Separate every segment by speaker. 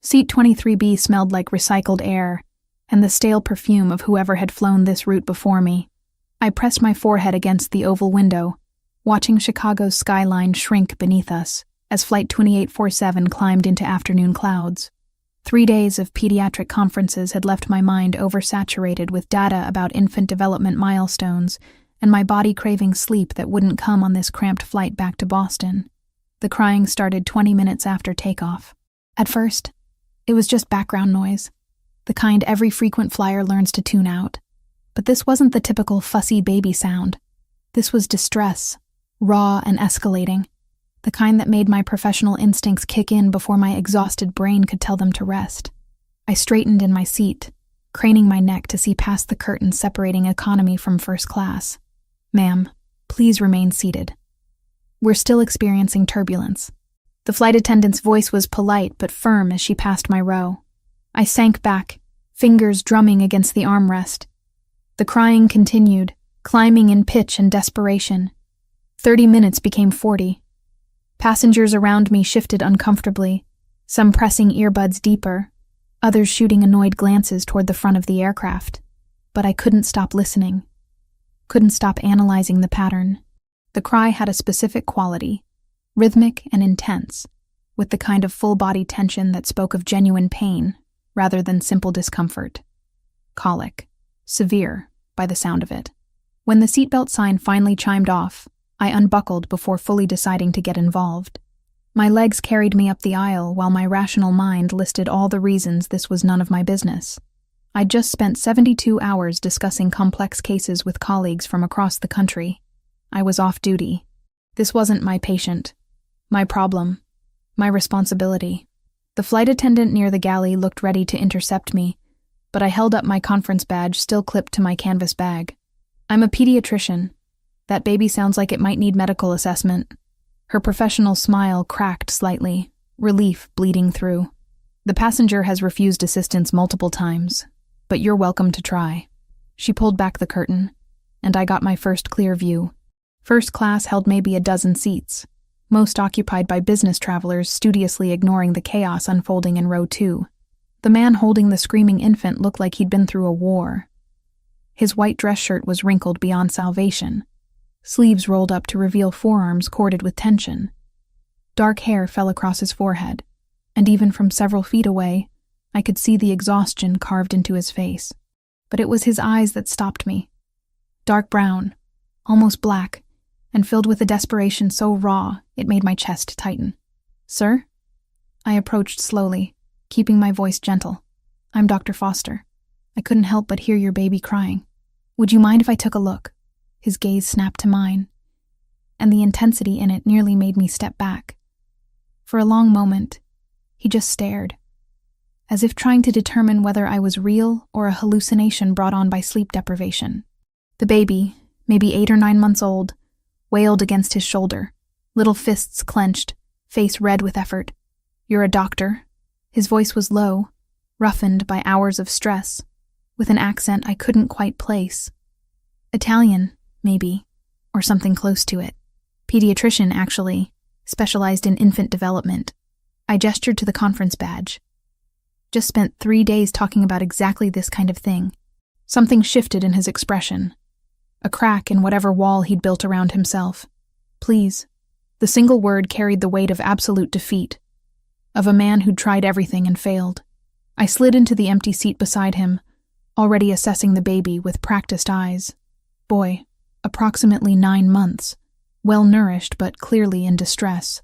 Speaker 1: Seat 23B smelled like recycled air and the stale perfume of whoever had flown this route before me. I pressed my forehead against the oval window, watching Chicago's skyline shrink beneath us as Flight 2847 climbed into afternoon clouds. 3 days of pediatric conferences had left my mind oversaturated with data about infant development milestones and my body craving sleep that wouldn't come on this cramped flight back to Boston. The crying started 20 minutes after takeoff. At first, it was just background noise, the kind every frequent flyer learns to tune out. But this wasn't the typical fussy baby sound. This was distress, raw and escalating, the kind that made my professional instincts kick in before my exhausted brain could tell them to rest. I straightened in my seat, craning my neck to see past the curtain separating economy from first class. "Ma'am, please remain seated. We're still experiencing turbulence." The flight attendant's voice was polite but firm as she passed my row. I sank back, fingers drumming against the armrest. The crying continued, climbing in pitch and desperation. 30 minutes became 40. Passengers around me shifted uncomfortably, some pressing earbuds deeper, others shooting annoyed glances toward the front of the aircraft. But I couldn't stop listening, couldn't stop analyzing the pattern. The cry had a specific quality, rhythmic and intense, with the kind of full-body tension that spoke of genuine pain rather than simple discomfort. Colic. Severe, by the sound of it. When the seatbelt sign finally chimed off, I unbuckled before fully deciding to get involved. My legs carried me up the aisle while my rational mind listed all the reasons this was none of my business. I'd just spent 72 hours discussing complex cases with colleagues from across the country. I was off duty. This wasn't my patient, my problem, my responsibility. The flight attendant near the galley looked ready to intercept me, but I held up my conference badge still clipped to my canvas bag. "I'm a pediatrician. That baby sounds like it might need medical assessment." Her professional smile cracked slightly, relief bleeding through. "The passenger has refused assistance multiple times, but you're welcome to try." She pulled back the curtain, and I got my first clear view. First class held maybe a dozen seats, most occupied by business travelers studiously ignoring the chaos unfolding in row 2. The man holding the screaming infant looked like he'd been through a war. His white dress shirt was wrinkled beyond salvation, sleeves rolled up to reveal forearms corded with tension. Dark hair fell across his forehead, and even from several feet away, I could see the exhaustion carved into his face. But it was his eyes that stopped me. Dark brown, almost black, and filled with a desperation so raw it made my chest tighten. "Sir?" I approached slowly, keeping my voice gentle. "I'm Dr. Foster. I couldn't help but hear your baby crying. Would you mind if I took a look?" His gaze snapped to mine, and the intensity in it nearly made me step back. For a long moment, he just stared, as if trying to determine whether I was real or a hallucination brought on by sleep deprivation. The baby, maybe 8 or 9 months old, wailed against his shoulder, little fists clenched, face red with effort. "You're a doctor?" His voice was low, roughened by hours of stress, with an accent I couldn't quite place. Italian, maybe, or something close to it. Pediatrician, actually, specialized in infant development. I gestured to the conference badge. Just spent 3 days talking about exactly this kind of thing. Something shifted in his expression. A crack in whatever wall he'd built around himself. "Please." The single word carried the weight of absolute defeat, of a man who'd tried everything and failed. I slid into the empty seat beside him, already assessing the baby with practiced eyes. Boy, approximately 9 months, well-nourished but clearly in distress.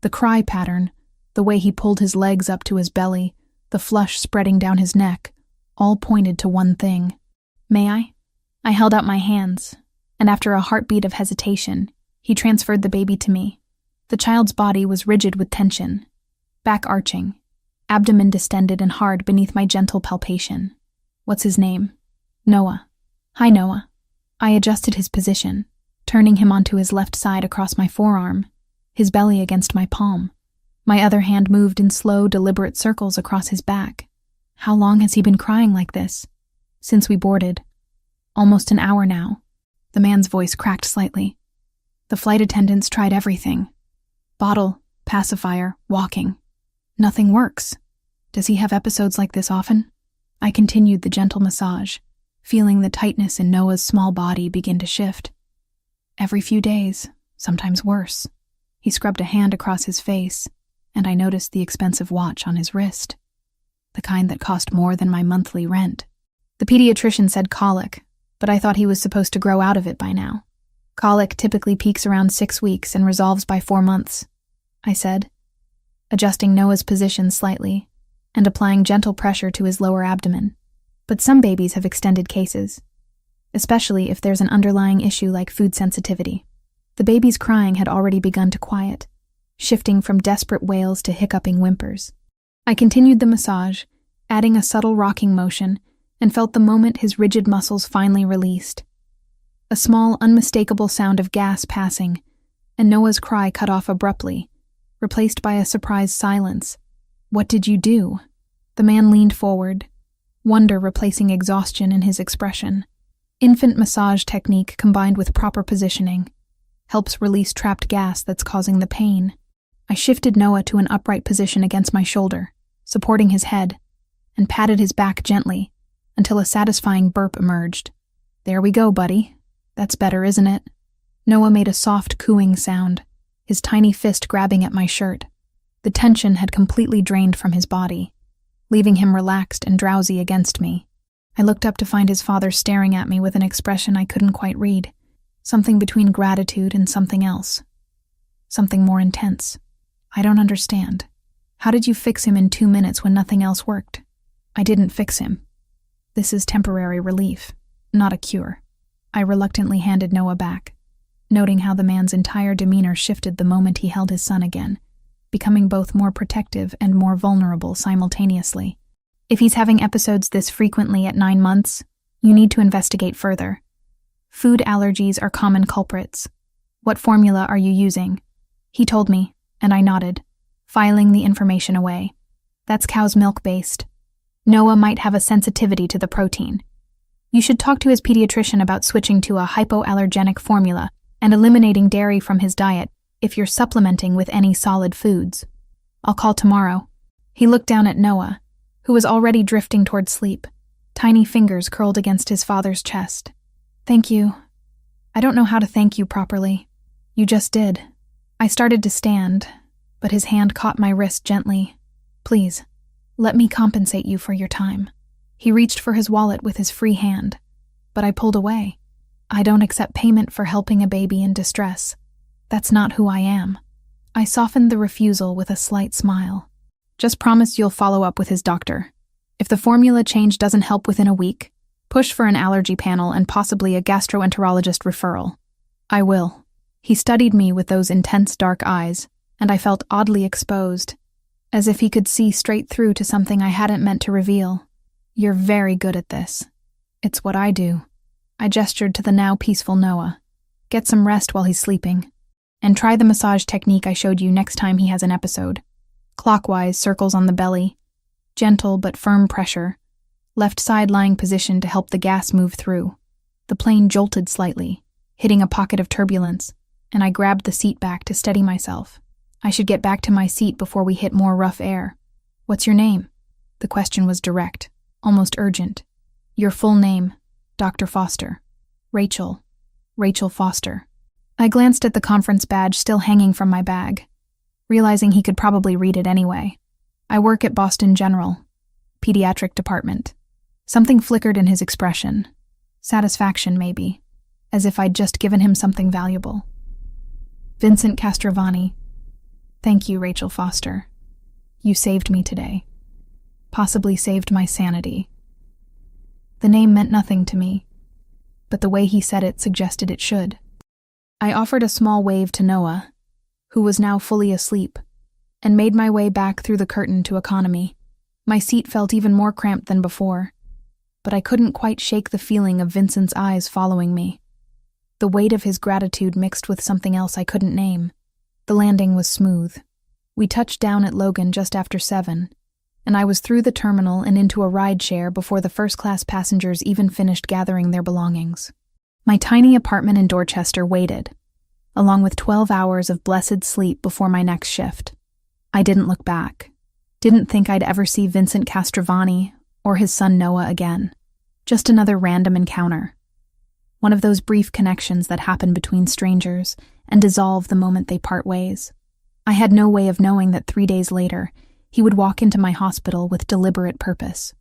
Speaker 1: The cry pattern, the way he pulled his legs up to his belly, the flush spreading down his neck, all pointed to one thing. "May I?" I held out my hands, and after a heartbeat of hesitation, he transferred the baby to me. The child's body was rigid with tension, back arching, abdomen distended and hard beneath my gentle palpation. "What's his name?" "Noah." "Hi, Noah." I adjusted his position, turning him onto his left side across my forearm, his belly against my palm. My other hand moved in slow, deliberate circles across his back. "How long has he been crying like this?" "Since we boarded. Almost an hour now." The man's voice cracked slightly. "The flight attendants tried everything. Bottle, pacifier, walking. Nothing works. Does he have episodes like this often? I continued the gentle massage, feeling the tightness in Noah's small body begin to shift. Every few days, sometimes worse. He scrubbed a hand across his face, and I noticed the expensive watch on his wrist, the kind that cost more than my monthly rent. The pediatrician said colic, but I thought he was supposed to grow out of it by now. Colic typically peaks around 6 weeks and resolves by 4 months, I said, adjusting Noah's position slightly and applying gentle pressure to his lower abdomen. But some babies have extended cases, especially if there's an underlying issue like food sensitivity. The baby's crying had already begun to quiet, shifting from desperate wails to hiccuping whimpers. I continued the massage, adding a subtle rocking motion, and felt the moment his rigid muscles finally released. A small, unmistakable sound of gas passing, and Noah's cry cut off abruptly, replaced by a surprised silence. "What did you do?" The man leaned forward, wonder replacing exhaustion in his expression. Infant massage technique combined with proper positioning helps release trapped gas that's causing the pain. I shifted Noah to an upright position against my shoulder, supporting his head, and patted his back gently until a satisfying burp emerged. "There we go, buddy. That's better, isn't it?" Noah made a soft cooing sound, his tiny fist grabbing at my shirt. The tension had completely drained from his body, leaving him relaxed and drowsy against me. I looked up to find his father staring at me with an expression I couldn't quite read, something between gratitude and something else. Something more intense. "I don't understand. How did you fix him in 2 minutes when nothing else worked?" "I didn't fix him. This is temporary relief, not a cure." I reluctantly handed Noah back, noting how the man's entire demeanor shifted the moment he held his son again, becoming both more protective and more vulnerable simultaneously. "If he's having episodes this frequently at 9 months, you need to investigate further. Food allergies are common culprits. What formula are you using?" He told me, and I nodded, filing the information away. "That's cow's milk based. Noah might have a sensitivity to the protein. You should talk to his pediatrician about switching to a hypoallergenic formula and eliminating dairy from his diet if you're supplementing with any solid foods. I'll call tomorrow." He looked down at Noah, who was already drifting toward sleep, tiny fingers curled against his father's chest. "Thank you. I don't know how to thank you properly. You just did." I started to stand, but his hand caught my wrist gently. "Please, let me compensate you for your time." He reached for his wallet with his free hand, but I pulled away. "I don't accept payment for helping a baby in distress. That's not who I am." I softened the refusal with a slight smile. "Just promise you'll follow up with his doctor. If the formula change doesn't help within a week, push for an allergy panel and possibly a gastroenterologist referral." "I will." He studied me with those intense dark eyes, and I felt oddly exposed, as if he could see straight through to something I hadn't meant to reveal. "You're very good at this." "It's what I do." I gestured to the now peaceful Noah. "Get some rest while he's sleeping. And try the massage technique I showed you next time he has an episode. Clockwise, circles on the belly. Gentle but firm pressure. Left side lying position to help the gas move through." The plane jolted slightly, hitting a pocket of turbulence, and I grabbed the seat back to steady myself. I should get back to my seat before we hit more rough air. "What's your name?" The question was direct, almost urgent. "Your full name, Dr. Foster." "Rachel Foster." I glanced at the conference badge still hanging from my bag, realizing he could probably read it anyway. "I work at Boston General, Pediatric Department." Something flickered in his expression. Satisfaction, maybe, as if I'd just given him something valuable. "Vincent Castrovani." "Thank you, Rachel Foster. You saved me today. Possibly saved my sanity." The name meant nothing to me, but the way he said it suggested it should. I offered a small wave to Noah, who was now fully asleep, and made my way back through the curtain to economy. My seat felt even more cramped than before, but I couldn't quite shake the feeling of Vincent's eyes following me. The weight of his gratitude mixed with something else I couldn't name. The landing was smooth. We touched down at Logan just after 7, and I was through the terminal and into a ride share before the first-class passengers even finished gathering their belongings. My tiny apartment in Dorchester waited, along with 12 hours of blessed sleep before my next shift. I didn't look back. Didn't think I'd ever see Vincent Castrovani or his son Noah again. Just another random encounter. One of those brief connections that happen between strangers and dissolve the moment they part ways. I had no way of knowing that 3 days later, he would walk into my hospital with deliberate purpose.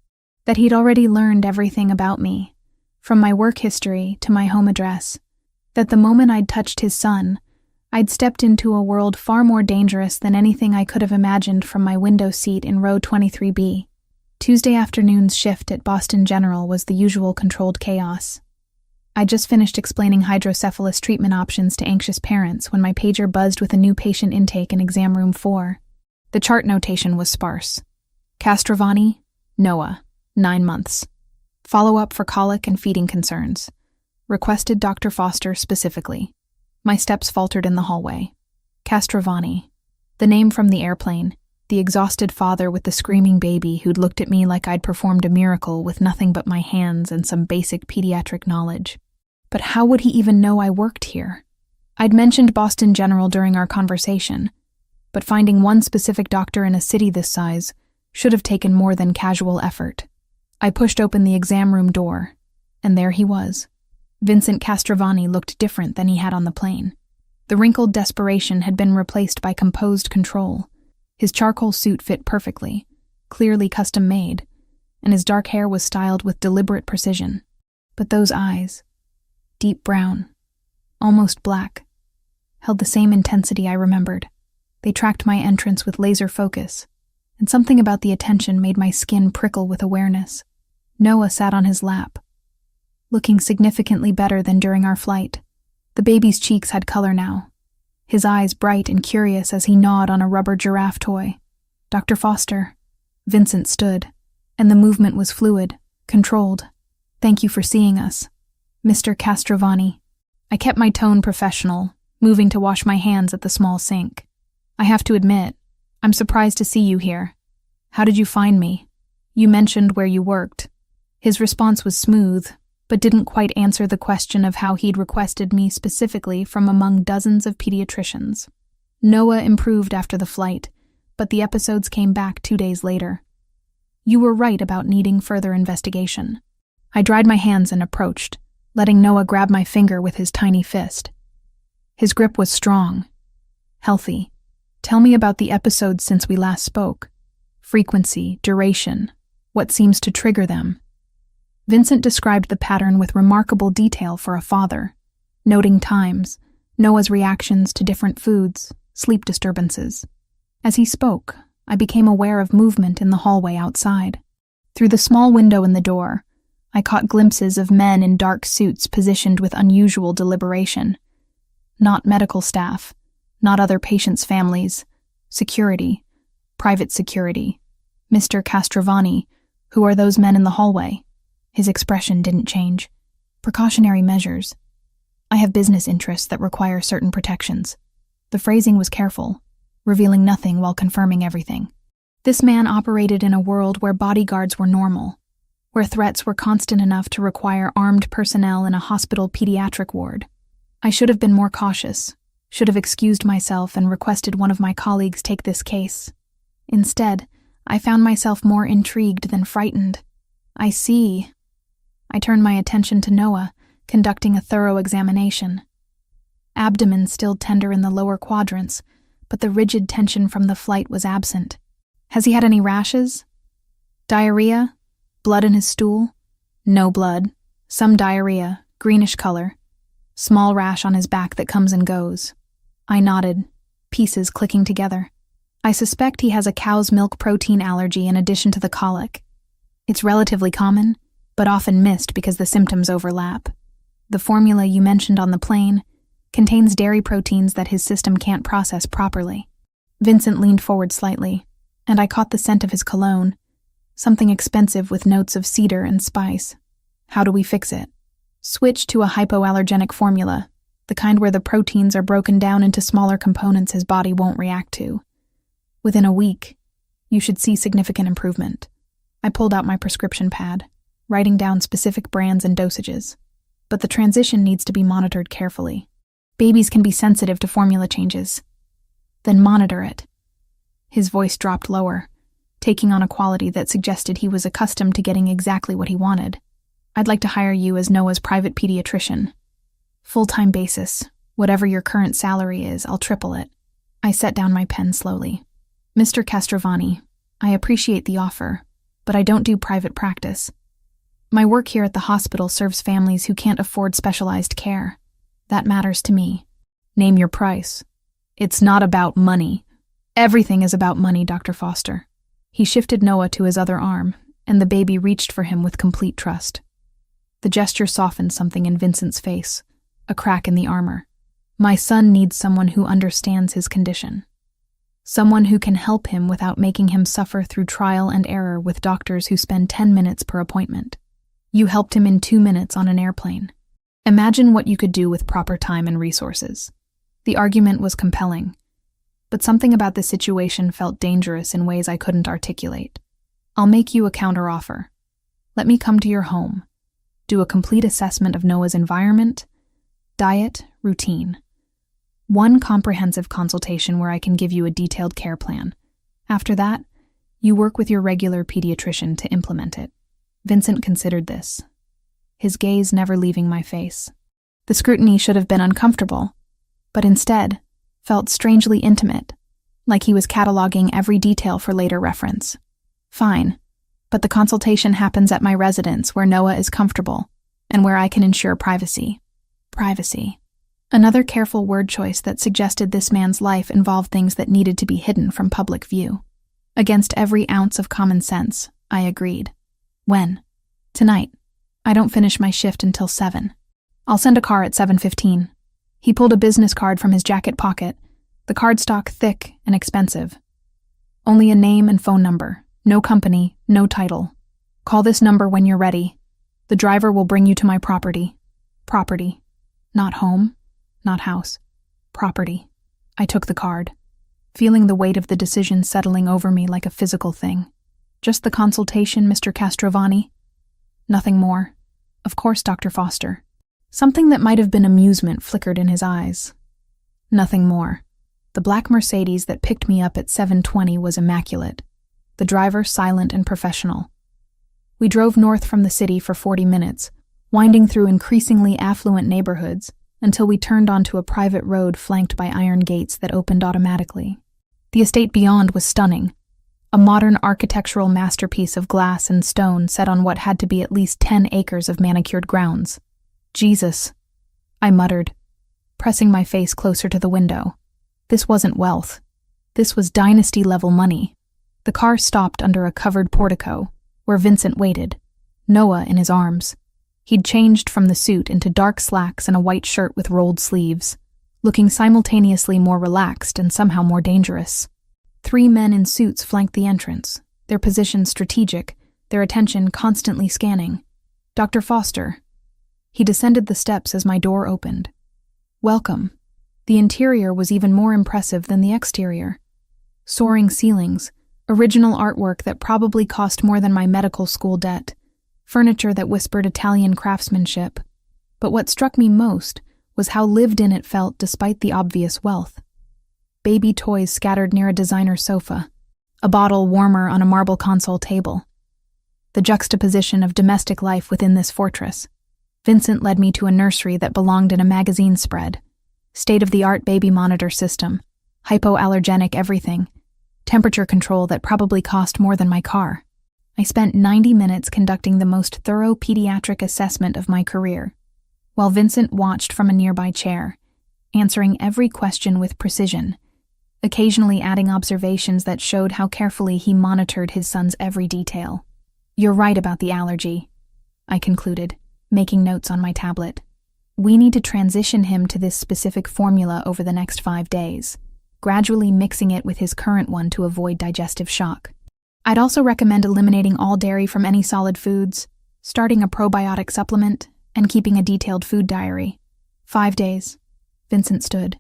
Speaker 1: That he'd already learned everything about me, from my work history to my home address. That the moment I'd touched his son, I'd stepped into a world far more dangerous than anything I could have imagined from my window seat in row 23B. Tuesday afternoon's shift at Boston General was the usual controlled chaos. I just finished explaining hydrocephalus treatment options to anxious parents when my pager buzzed with a new patient intake in exam room 4. The chart notation was sparse. Castrovani, Noah, 9 months. Follow-up for colic and feeding concerns. Requested Dr. Foster specifically. My steps faltered in the hallway. Castrovani. The name from the airplane. The exhausted father with the screaming baby who'd looked at me like I'd performed a miracle with nothing but my hands and some basic pediatric knowledge. But how would he even know I worked here? I'd mentioned Boston General during our conversation, but finding one specific doctor in a city this size should have taken more than casual effort. I pushed open the exam room door, and there he was. Vincent Castrovani looked different than he had on the plane. The wrinkled desperation had been replaced by composed control. His charcoal suit fit perfectly, clearly custom-made, and his dark hair was styled with deliberate precision. But those eyes, deep brown, almost black, held the same intensity I remembered. They tracked my entrance with laser focus, and something about the attention made my skin prickle with awareness. Noah sat on his lap, looking significantly better than during our flight. The baby's cheeks had color now, his eyes bright and curious as he gnawed on a rubber giraffe toy. Dr. Foster. Vincent stood, and the movement was fluid, controlled. Thank you for seeing us. Mr. Castrovani. I kept my tone professional, moving to wash my hands at the small sink. I have to admit, I'm surprised to see you here. How did you find me? You mentioned where you worked. His response was smooth, but didn't quite answer the question of how he'd requested me specifically from among dozens of pediatricians. Noah improved after the flight, but the episodes came back 2 days later. You were right about needing further investigation. I dried my hands and approached, letting Noah grab my finger with his tiny fist. His grip was strong, healthy. Tell me about the episodes since we last spoke. Frequency, duration, what seems to trigger them. Vincent described the pattern with remarkable detail for a father, noting times, Noah's reactions to different foods, sleep disturbances. As he spoke, I became aware of movement in the hallway outside. Through the small window in the door, I caught glimpses of men in dark suits positioned with unusual deliberation. Not medical staff, not other patients' families, security, private security. Mr. Castrovani, who are those men in the hallway? His expression didn't change. Precautionary measures. I have business interests that require certain protections. The phrasing was careful, revealing nothing while confirming everything. This man operated in a world where bodyguards were normal, where threats were constant enough to require armed personnel in a hospital pediatric ward. I should have been more cautious, should have excused myself and requested one of my colleagues take this case. Instead, I found myself more intrigued than frightened. I see. I turned my attention to Noah, conducting a thorough examination. Abdomen still tender in the lower quadrants, but the rigid tension from the flight was absent. Has he had any rashes? Diarrhea? Blood in his stool? No blood. Some diarrhea, greenish color. Small rash on his back that comes and goes. I nodded, pieces clicking together. I suspect he has a cow's milk protein allergy in addition to the colic. It's relatively common, but often missed because the symptoms overlap. The formula you mentioned on the plane contains dairy proteins that his system can't process properly. Vincent leaned forward slightly, and I caught the scent of his cologne, something expensive with notes of cedar and spice. How do we fix it? Switch to a hypoallergenic formula, the kind where the proteins are broken down into smaller components his body won't react to. Within a week, you should see significant improvement. I pulled out my prescription pad, writing down specific brands and dosages. But the transition needs to be monitored carefully. Babies can be sensitive to formula changes. Then monitor it. His voice dropped lower, taking on a quality that suggested he was accustomed to getting exactly what he wanted. "I'd like to hire you as Noah's private pediatrician. Full-time basis. Whatever your current salary is, I'll triple it." I set down my pen slowly. "Mr. Castrovani, I appreciate the offer, but I don't do private practice. My work here at the hospital serves families who can't afford specialized care. That matters to me." "Name your price." "It's not about money." "Everything is about money, Dr. Foster." He shifted Noah to his other arm, and the baby reached for him with complete trust. The gesture softened something in Vincent's face, a crack in the armor. "My son needs someone who understands his condition. Someone who can help him without making him suffer through trial and error with doctors who spend 10 minutes per appointment. You helped him in 2 minutes on an airplane. Imagine what you could do with proper time and resources." The argument was compelling, but something about the situation felt dangerous in ways I couldn't articulate. "I'll make you a counteroffer. Let me come to your home, do a complete assessment of Noah's environment, diet, routine. One comprehensive consultation where I can give you a detailed care plan. After that, you work with your regular pediatrician to implement it." Vincent considered this, his gaze never leaving my face. The scrutiny should have been uncomfortable, but instead felt strangely intimate, like he was cataloging every detail for later reference. "Fine, but the consultation happens at my residence where Noah is comfortable and where I can ensure privacy." Privacy. Another careful word choice that suggested this man's life involved things that needed to be hidden from public view. Against every ounce of common sense, I agreed. "When?" "Tonight. I don't finish my shift until 7. I'll send a car at 7:15. He pulled a business card from his jacket pocket, the cardstock thick and expensive. "Only a name and phone number. No company, no title. Call this number when you're ready. The driver will bring you to my property." Property. Not home, not house. Property. I took the card, feeling the weight of the decision settling over me like a physical thing. "Just the consultation, Mr. Castrovani?" "Nothing more." "Of course, Dr. Foster." Something that might have been amusement flickered in his eyes. "Nothing more." The black Mercedes that picked me up at 7:20 was immaculate, the driver silent and professional. We drove north from the city for 40 minutes, winding through increasingly affluent neighborhoods until we turned onto a private road flanked by iron gates that opened automatically. The estate beyond was stunning, a modern architectural masterpiece of glass and stone set on what had to be at least 10 acres of manicured grounds. "Jesus," I muttered, pressing my face closer to the window. This wasn't wealth. This was dynasty-level money. The car stopped under a covered portico, where Vincent waited, Noah in his arms. He'd changed from the suit into dark slacks and a white shirt with rolled sleeves, looking simultaneously more relaxed and somehow more dangerous. 3 men in suits flanked the entrance, their positions strategic, their attention constantly scanning. "Dr. Foster." He descended the steps as my door opened. "Welcome." The interior was even more impressive than the exterior. Soaring ceilings, original artwork that probably cost more than my medical school debt, furniture that whispered Italian craftsmanship. But what struck me most was how lived in it felt despite the obvious wealth. Baby toys scattered near a designer sofa, a bottle warmer on a marble console table. The juxtaposition of domestic life within this fortress. Vincent led me to a nursery that belonged in a magazine spread. State-of-the-art baby monitor system, hypoallergenic everything, temperature control that probably cost more than my car. I spent 90 minutes conducting the most thorough pediatric assessment of my career, while Vincent watched from a nearby chair, answering every question with precision, occasionally adding observations that showed how carefully he monitored his son's every detail. "You're right about the allergy," I concluded, making notes on my tablet. "We need to transition him to this specific formula over the next 5 days, gradually mixing it with his current one to avoid digestive shock. I'd also recommend eliminating all dairy from any solid foods, starting a probiotic supplement, and keeping a detailed food diary." 5 days. Vincent stood,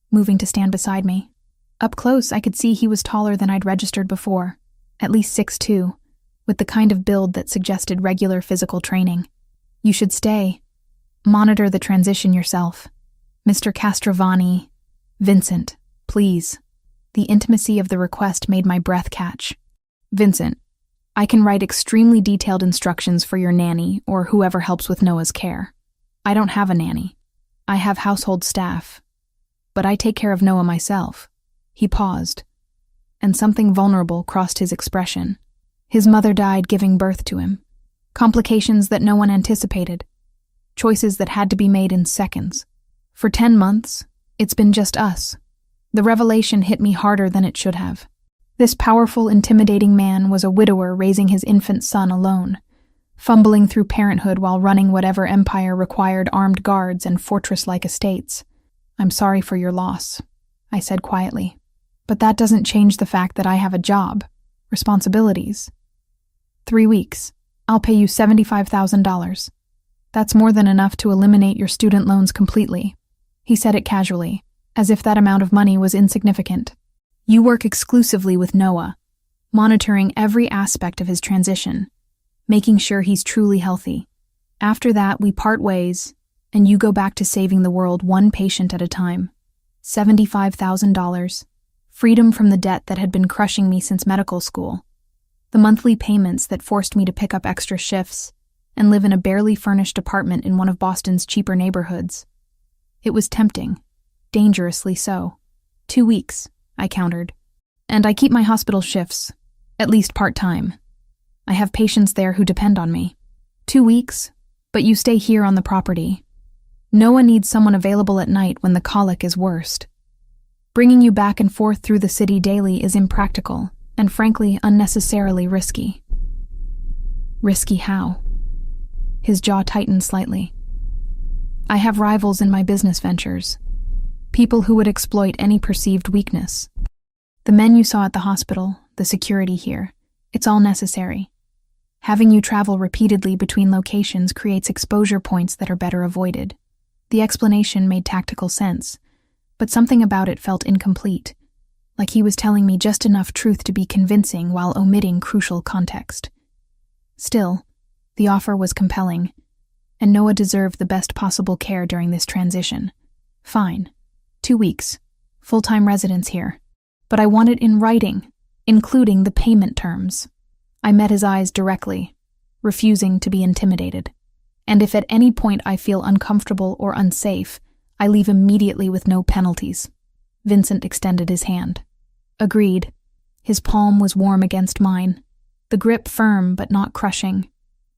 Speaker 1: moving to stand beside me. Up close, I could see he was taller than I'd registered before, at least 6'2", with the kind of build that suggested regular physical training. "You should stay. Monitor the transition yourself. Mr. Castrovani." "Vincent, please." The intimacy of the request made my breath catch. Vincent, I can write extremely detailed instructions for your nanny or whoever helps with Noah's care. I don't have a nanny. I have household staff. But I take care of Noah myself. He paused, and something vulnerable crossed his expression. His mother died giving birth to him. Complications that no one anticipated. Choices that had to be made in seconds. For 10 months, it's been just us. The revelation hit me harder than it should have. This powerful, intimidating man was a widower raising his infant son alone, fumbling through parenthood while running whatever empire required armed guards and fortress-like estates. I'm sorry for your loss, I said quietly. But that doesn't change the fact that I have a job, responsibilities. 3 weeks. I'll pay you $75,000. That's more than enough to eliminate your student loans completely. He said it casually, as if that amount of money was insignificant. You work exclusively with Noah, monitoring every aspect of his transition, making sure he's truly healthy. After that, we part ways, and you go back to saving the world one patient at a time. $75,000. Freedom from the debt that had been crushing me since medical school. The monthly payments that forced me to pick up extra shifts and live in a barely furnished apartment in one of Boston's cheaper neighborhoods. It was tempting, dangerously so. 2 weeks, I countered. And I keep my hospital shifts, at least part-time. I have patients there who depend on me. 2 weeks, but you stay here on the property. Noah needs someone available at night when the colic is worst. Bringing you back and forth through the city daily is impractical and frankly unnecessarily risky. Risky how? His jaw tightened slightly. I have rivals in my business ventures. People who would exploit any perceived weakness. The men you saw at the hospital, the security here, it's all necessary. Having you travel repeatedly between locations creates exposure points that are better avoided. The explanation made tactical sense, but something about it felt incomplete, like he was telling me just enough truth to be convincing while omitting crucial context. Still, the offer was compelling, and Noah deserved the best possible care during this transition. Fine. 2 weeks. Full-time residence here. But I want it in writing, including the payment terms. I met his eyes directly, refusing to be intimidated. And if at any point I feel uncomfortable or unsafe, I leave immediately with no penalties. Vincent extended his hand. Agreed. His palm was warm against mine, the grip firm but not crushing.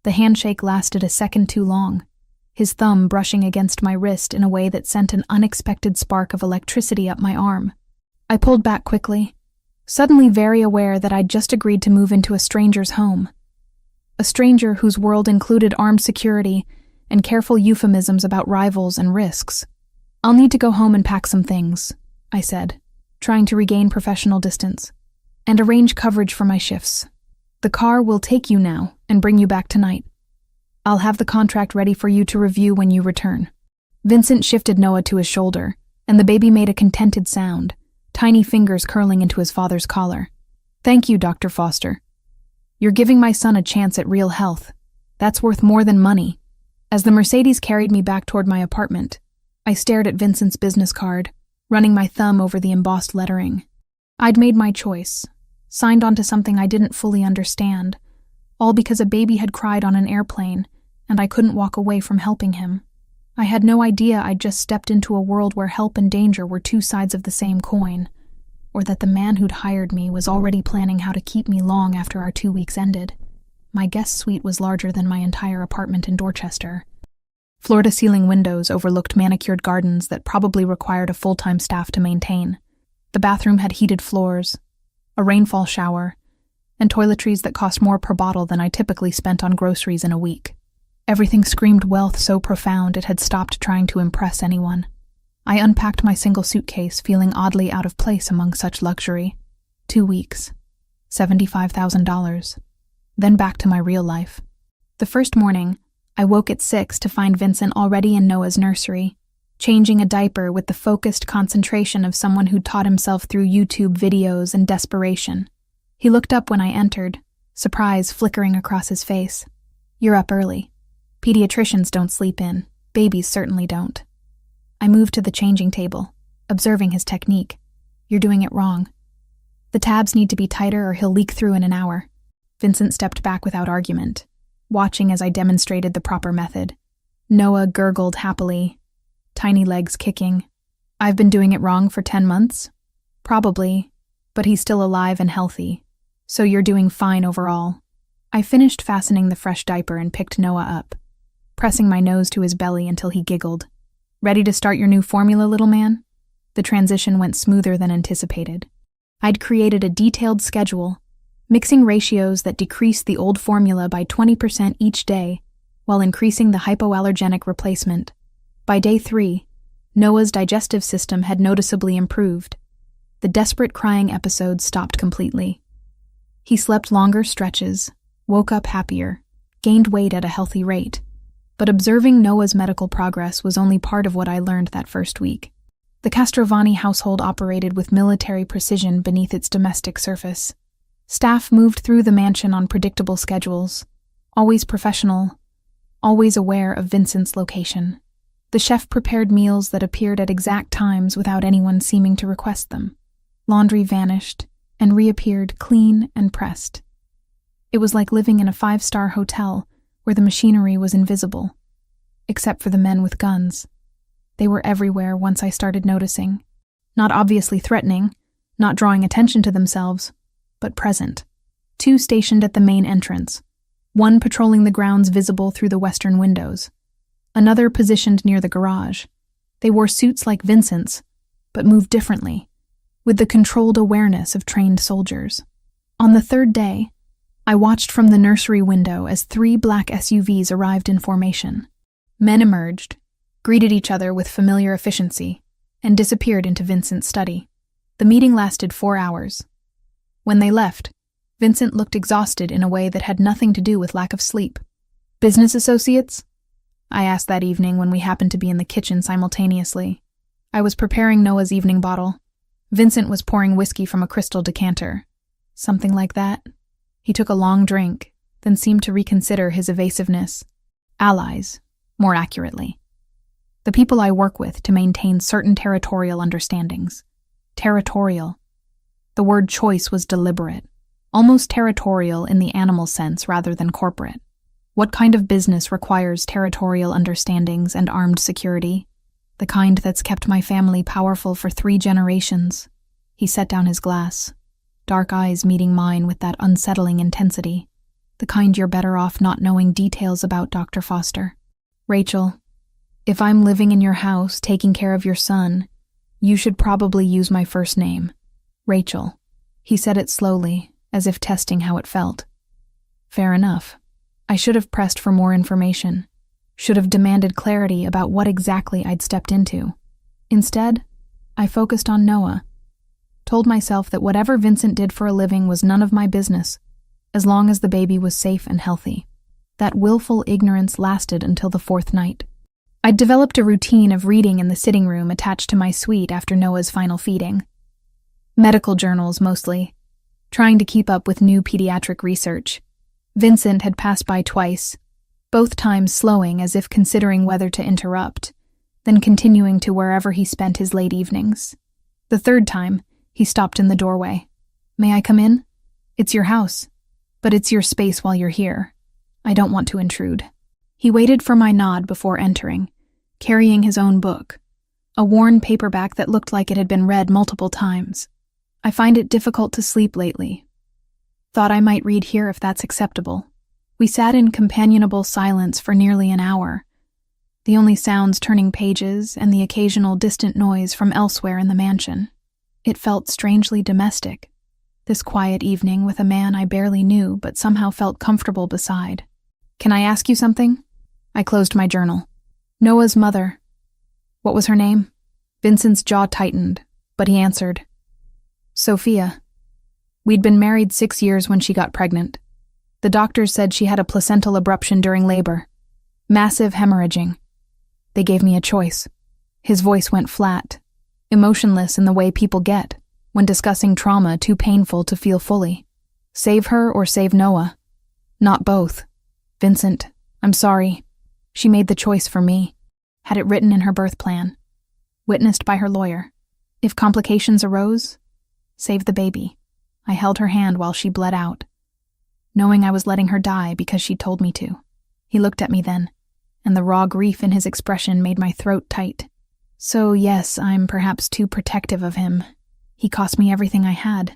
Speaker 1: The handshake lasted a second too long, his thumb brushing against my wrist in a way that sent an unexpected spark of electricity up my arm. I pulled back quickly, suddenly very aware that I'd just agreed to move into a stranger's home. A stranger whose world included armed security and careful euphemisms about rivals and risks. I'll need to go home and pack some things, I said, trying to regain professional distance, and arrange coverage for my shifts. The car will take you now and bring you back tonight. I'll have the contract ready for you to review when you return. Vincent shifted Noah to his shoulder, and the baby made a contented sound, tiny fingers curling into his father's collar. Thank you, Dr. Foster. You're giving my son a chance at real health. That's worth more than money. As the Mercedes carried me back toward my apartment, I stared at Vincent's business card, running my thumb over the embossed lettering. I'd made my choice, signed onto something I didn't fully understand, all because a baby had cried on an airplane, and I couldn't walk away from helping him. I had no idea I'd just stepped into a world where help and danger were two sides of the same coin, or that the man who'd hired me was already planning how to keep me long after our 2 weeks ended. My guest suite was larger than my entire apartment in Dorchester. Floor-to-ceiling windows overlooked manicured gardens that probably required a full-time staff to maintain. The bathroom had heated floors, a rainfall shower, and toiletries that cost more per bottle than I typically spent on groceries in a week. Everything screamed wealth so profound it had stopped trying to impress anyone. I unpacked my single suitcase, feeling oddly out of place among such luxury. 2 weeks. $75,000. Then back to my real life. The first morning, I woke at 6 to find Vincent already in Noah's nursery, changing a diaper with the focused concentration of someone who'd taught himself through YouTube videos and desperation. He looked up when I entered, surprise flickering across his face. You're up early. Pediatricians don't sleep in. Babies certainly don't. I moved to the changing table, observing his technique. You're doing it wrong. The tabs need to be tighter or he'll leak through in an hour. Vincent stepped back without argument, watching as I demonstrated the proper method. Noah gurgled happily, tiny legs kicking. I've been doing it wrong for 10 months? Probably, but he's still alive and healthy, so you're doing fine overall. I finished fastening the fresh diaper and picked Noah up, pressing my nose to his belly until he giggled. Ready to start your new formula, little man? The transition went smoother than anticipated. I'd created a detailed schedule, mixing ratios that decreased the old formula by 20% each day, while increasing the hypoallergenic replacement. By day 3, Noah's digestive system had noticeably improved. The desperate crying episodes stopped completely. He slept longer stretches, woke up happier, gained weight at a healthy rate. But observing Noah's medical progress was only part of what I learned that first week. The Castrovani household operated with military precision beneath its domestic surface. Staff moved through the mansion on predictable schedules, always professional, always aware of Vincent's location. The chef prepared meals that appeared at exact times without anyone seeming to request them. Laundry vanished and reappeared clean and pressed. It was like living in a 5-star hotel where the machinery was invisible, except for the men with guns. They were everywhere once I started noticing. Not obviously threatening, not drawing attention to themselves, but present. 2 stationed at the main entrance, one patrolling the grounds visible through the western windows, another positioned near the garage. They wore suits like Vincent's, but moved differently, with the controlled awareness of trained soldiers. On the 3rd day, I watched from the nursery window as 3 black SUVs arrived in formation. Men emerged, greeted each other with familiar efficiency, and disappeared into Vincent's study. The meeting lasted 4 hours. When they left, Vincent looked exhausted in a way that had nothing to do with lack of sleep. Business associates? I asked that evening when we happened to be in the kitchen simultaneously. I was preparing Noah's evening bottle. Vincent was pouring whiskey from a crystal decanter. Something like that. He took a long drink, then seemed to reconsider his evasiveness. Allies, more accurately. The people I work with to maintain certain territorial understandings. Territorial. The word choice was deliberate, almost territorial in the animal sense rather than corporate. What kind of business requires territorial understandings and armed security? The kind that's kept my family powerful for 3 generations. He set down his glass, dark eyes meeting mine with that unsettling intensity. The kind you're better off not knowing details about, Dr. Foster. Rachel, if I'm living in your house taking care of your son, you should probably use my first name. Rachel. He said it slowly, as if testing how it felt. Fair enough. I should have pressed for more information, should have demanded clarity about what exactly I'd stepped into. Instead, I focused on Noah, told myself that whatever Vincent did for a living was none of my business, as long as the baby was safe and healthy. That willful ignorance lasted until the 4th night. I'd developed a routine of reading in the sitting room attached to my suite after Noah's final feeding. Medical journals, mostly, trying to keep up with new pediatric research. Vincent had passed by twice, both times slowing as if considering whether to interrupt, then continuing to wherever he spent his late evenings. The 3rd time, he stopped in the doorway. May I come in? It's your house, but it's your space while you're here. I don't want to intrude. He waited for my nod before entering, carrying his own book, a worn paperback that looked like it had been read multiple times. I find it difficult to sleep lately. Thought I might read here if that's acceptable. We sat in companionable silence for nearly an hour, the only sounds turning pages and the occasional distant noise from elsewhere in the mansion. It felt strangely domestic, this quiet evening with a man I barely knew but somehow felt comfortable beside. Can I ask you something? I closed my journal. Noah's mother. What was her name? Vincent's jaw tightened, but he answered. Sophia. We'd been married 6 years when she got pregnant. The doctors said she had a placental abruption during labor. Massive hemorrhaging. They gave me a choice. His voice went flat, emotionless in the way people get when discussing trauma too painful to feel fully. Save her or save Noah. Not both. Vincent, I'm sorry. She made the choice for me. Had it written in her birth plan. Witnessed by her lawyer. If complications arose, save the baby. I held her hand while she bled out, knowing I was letting her die because she'd told me to. He looked at me then, and the raw grief in his expression made my throat tight. So yes, I'm perhaps too protective of him. He cost me everything I had.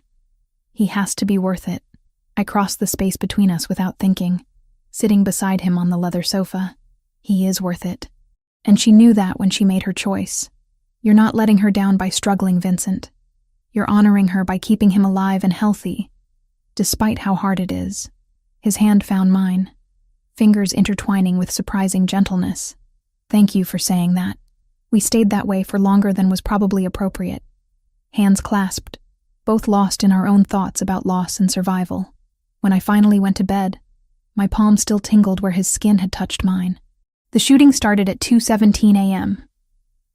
Speaker 1: He has to be worth it. I crossed the space between us without thinking, sitting beside him on the leather sofa. He is worth it. And she knew that when she made her choice. You're not letting her down by struggling, Vincent. You're honoring her by keeping him alive and healthy, despite how hard it is. His hand found mine, fingers intertwining with surprising gentleness. Thank you for saying that. We stayed that way for longer than was probably appropriate. Hands clasped, both lost in our own thoughts about loss and survival. When I finally went to bed, my palm still tingled where his skin had touched mine. The shooting started at 2:17 a.m.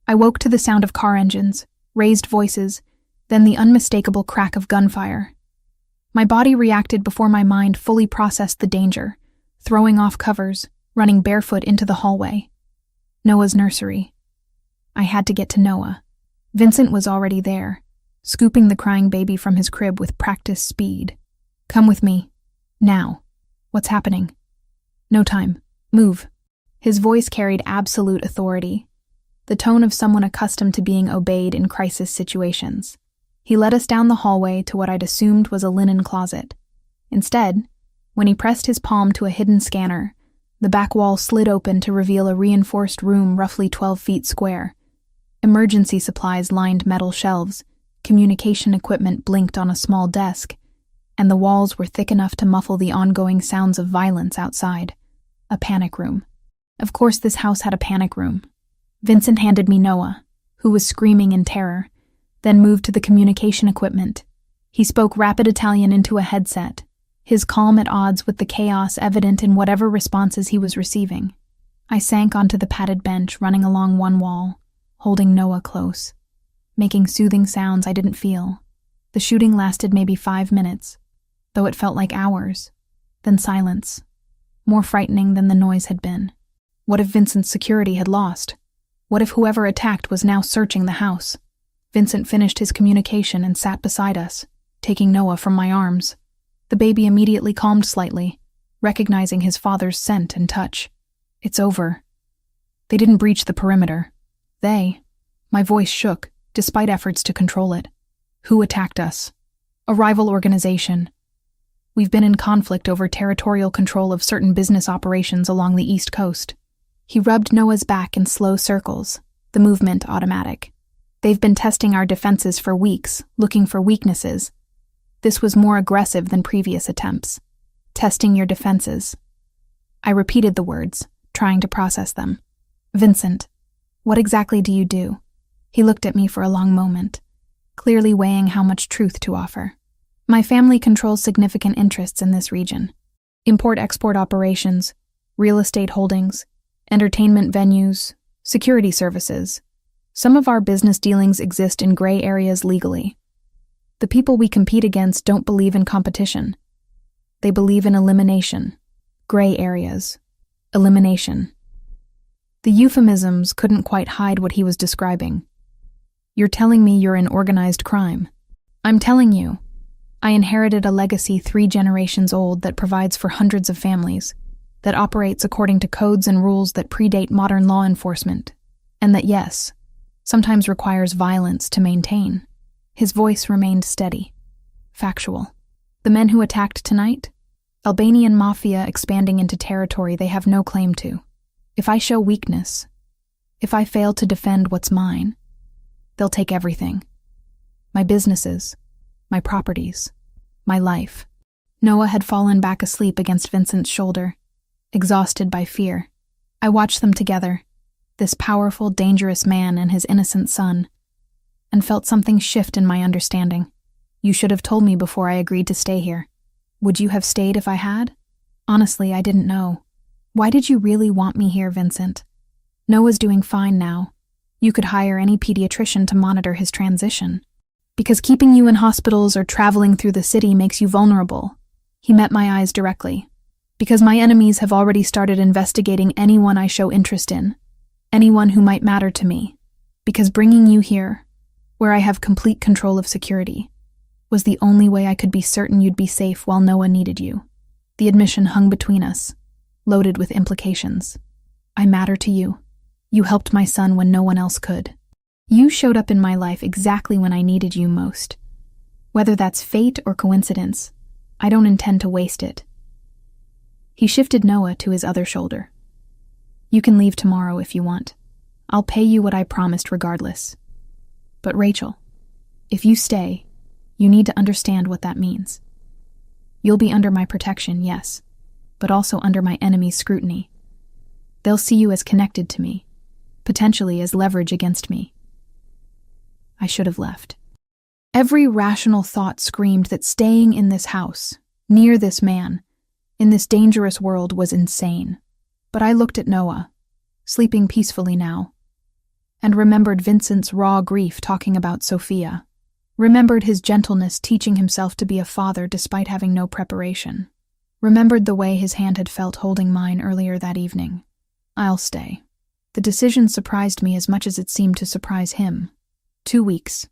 Speaker 1: I woke to the sound of car engines, raised voices, then the unmistakable crack of gunfire. My body reacted before my mind fully processed the danger, throwing off covers, running barefoot into the hallway. Noah's nursery. I had to get to Noah. Vincent was already there, scooping the crying baby from his crib with practiced speed. Come with me. Now. What's happening? No time. Move. His voice carried absolute authority, the tone of someone accustomed to being obeyed in crisis situations. He led us down the hallway to what I'd assumed was a linen closet. Instead, when he pressed his palm to a hidden scanner, the back wall slid open to reveal a reinforced room roughly 12 feet square. Emergency supplies lined metal shelves, communication equipment blinked on a small desk, and the walls were thick enough to muffle the ongoing sounds of violence outside. A panic room. Of course, this house had a panic room. Vincent handed me Noah, who was screaming in terror, then moved to the communication equipment. He spoke rapid Italian into a headset, his calm at odds with the chaos evident in whatever responses he was receiving. I sank onto the padded bench running along one wall, holding Noah close, making soothing sounds I didn't feel. The shooting lasted maybe 5 minutes, though it felt like hours. Then silence, more frightening than the noise had been. What if Vincent's security had lost? What if whoever attacked was now searching the house? Vincent finished his communication and sat beside us, taking Noah from my arms. The baby immediately calmed slightly, recognizing his father's scent and touch. It's over. They didn't breach the perimeter. My voice shook, despite efforts to control it. Who attacked us? A rival organization. We've been in conflict over territorial control of certain business operations along the East Coast. He rubbed Noah's back in slow circles, the movement automatic. They've been testing our defenses for weeks, looking for weaknesses. This was more aggressive than previous attempts. Testing your defenses. I repeated the words, trying to process them. Vincent, what exactly do you do? He looked at me for a long moment, clearly weighing how much truth to offer. My family controls significant interests in this region. Import-export operations, real estate holdings, entertainment venues, security services. Some of our business dealings exist in gray areas legally. The people we compete against don't believe in competition. They believe in elimination. Gray areas. Elimination. The euphemisms couldn't quite hide what he was describing. You're telling me you're in organized crime. I'm telling you, I inherited a legacy 3 generations old that provides for hundreds of families, that operates according to codes and rules that predate modern law enforcement, and that, yes, sometimes requires violence to maintain. His voice remained steady, factual. The men who attacked tonight? Albanian Mafia expanding into territory they have no claim to. If I show weakness, if I fail to defend what's mine, they'll take everything. My businesses, my properties, my life. Noah had fallen back asleep against Vincent's shoulder, exhausted by fear. I watched them together, this powerful, dangerous man and his innocent son, and felt something shift in my understanding. You should have told me before I agreed to stay here. Would you have stayed if I had? Honestly, I didn't know. Why did you really want me here, Vincent? Noah's doing fine now. You could hire any pediatrician to monitor his transition. Because keeping you in hospitals or traveling through the city makes you vulnerable. He met my eyes directly. Because my enemies have already started investigating anyone I show interest in, anyone who might matter to me. Because bringing you here, where I have complete control of security, was the only way I could be certain you'd be safe while Noah needed you. The admission hung between us, loaded with implications. I matter to you. You helped my son when no one else could. You showed up in my life exactly when I needed you most. Whether that's fate or coincidence, I don't intend to waste it. He shifted Noah to his other shoulder. You can leave tomorrow if you want. I'll pay you what I promised regardless. But Rachel, if you stay, you need to understand what that means. You'll be under my protection, yes, but also under my enemy's scrutiny. They'll see you as connected to me, potentially as leverage against me. I should have left. Every rational thought screamed that staying in this house, near this man, in this dangerous world was insane. But I looked at Noah, sleeping peacefully now, and remembered Vincent's raw grief talking about Sophia, remembered his gentleness teaching himself to be a father despite having no preparation, remembered the way his hand had felt holding mine earlier that evening. I'll stay. The decision surprised me as much as it seemed to surprise him. 2 weeks.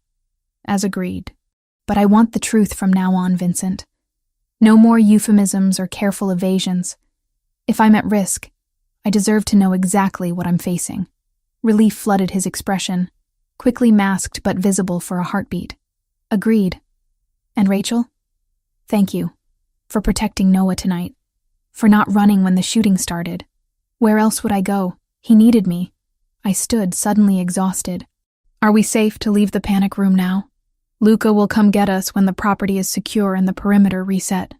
Speaker 1: As agreed. But I want the truth from now on, Vincent. No more euphemisms or careful evasions. If I'm at risk, I deserve to know exactly what I'm facing. Relief flooded his expression, quickly masked but visible for a heartbeat. Agreed. And Rachel? Thank you. For protecting Noah tonight. For not running when the shooting started. Where else would I go? He needed me. I stood, suddenly exhausted. Are we safe to leave the panic room now? Luca will come get us when the property is secure and the perimeter reset.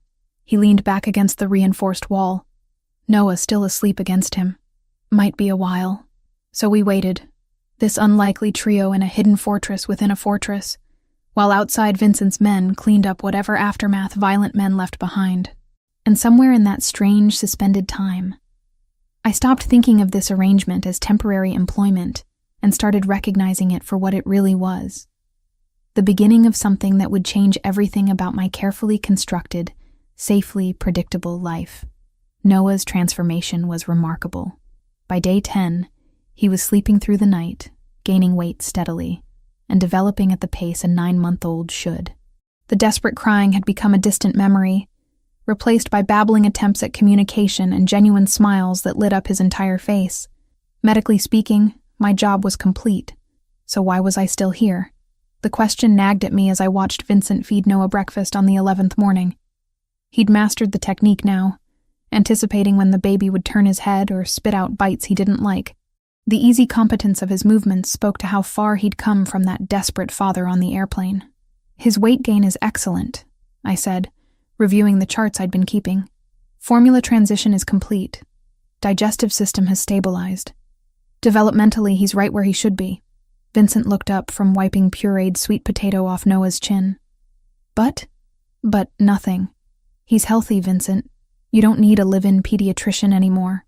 Speaker 1: He leaned back against the reinforced wall. Noah still asleep against him. Might be a while. So we waited. This unlikely trio in a hidden fortress within a fortress, while outside Vincent's men cleaned up whatever aftermath violent men left behind. And somewhere in that strange, suspended time, I stopped thinking of this arrangement as temporary employment and started recognizing it for what it really was. The beginning of something that would change everything about my carefully constructed, safely predictable life. Noah's transformation was remarkable. By day 10, he was sleeping through the night, gaining weight steadily, and developing at the pace a 9-month-old should. The desperate crying had become a distant memory, replaced by babbling attempts at communication and genuine smiles that lit up his entire face. Medically speaking, my job was complete, so why was I still here? The question nagged at me as I watched Vincent feed Noah breakfast on the 11th morning. He'd mastered the technique now, anticipating when the baby would turn his head or spit out bites he didn't like. The easy competence of his movements spoke to how far he'd come from that desperate father on the airplane. His weight gain is excellent, I said, reviewing the charts I'd been keeping. Formula transition is complete. Digestive system has stabilized. Developmentally, he's right where he should be. Vincent looked up from wiping pureed sweet potato off Noah's chin. But nothing. He's healthy, Vincent. You don't need a live-in pediatrician anymore.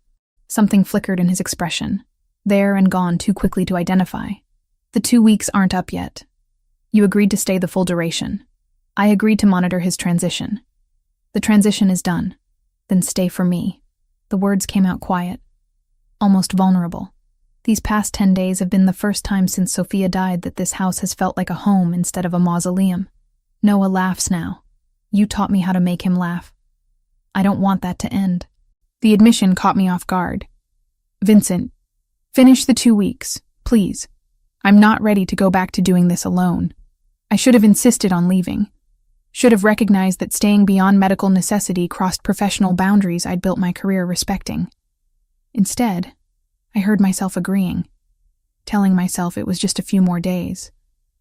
Speaker 1: Something flickered in his expression, there and gone too quickly to identify. The 2 weeks aren't up yet. You agreed to stay the full duration. I agreed to monitor his transition. The transition is done. Then stay for me. The words came out quiet, almost vulnerable. These past 10 days have been the first time since Sophia died that this house has felt like a home instead of a mausoleum. Noah laughs now. You taught me how to make him laugh. I don't want that to end. The admission caught me off guard. Vincent, finish the 2 weeks, please. I'm not ready to go back to doing this alone. I should have insisted on leaving. Should have recognized that staying beyond medical necessity crossed professional boundaries I'd built my career respecting. Instead, I heard myself agreeing, telling myself it was just a few more days,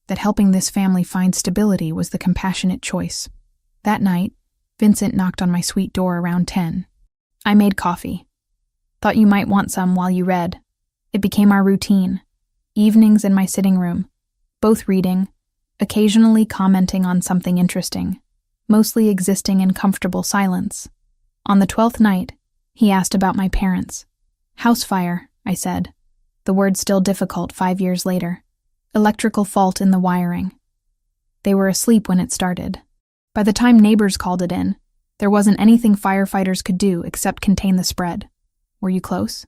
Speaker 1: that helping this family find stability was the compassionate choice. That night, Vincent knocked on my suite door around 10. I made coffee. Thought you might want some while you read. It became our routine. Evenings in my sitting room, both reading, occasionally commenting on something interesting, mostly existing in comfortable silence. On the 12th night, he asked about my parents. House fire, I said, the word still difficult 5 years later. Electrical fault in the wiring. They were asleep when it started. By the time neighbors called it in, there wasn't anything firefighters could do except contain the spread. Were you close?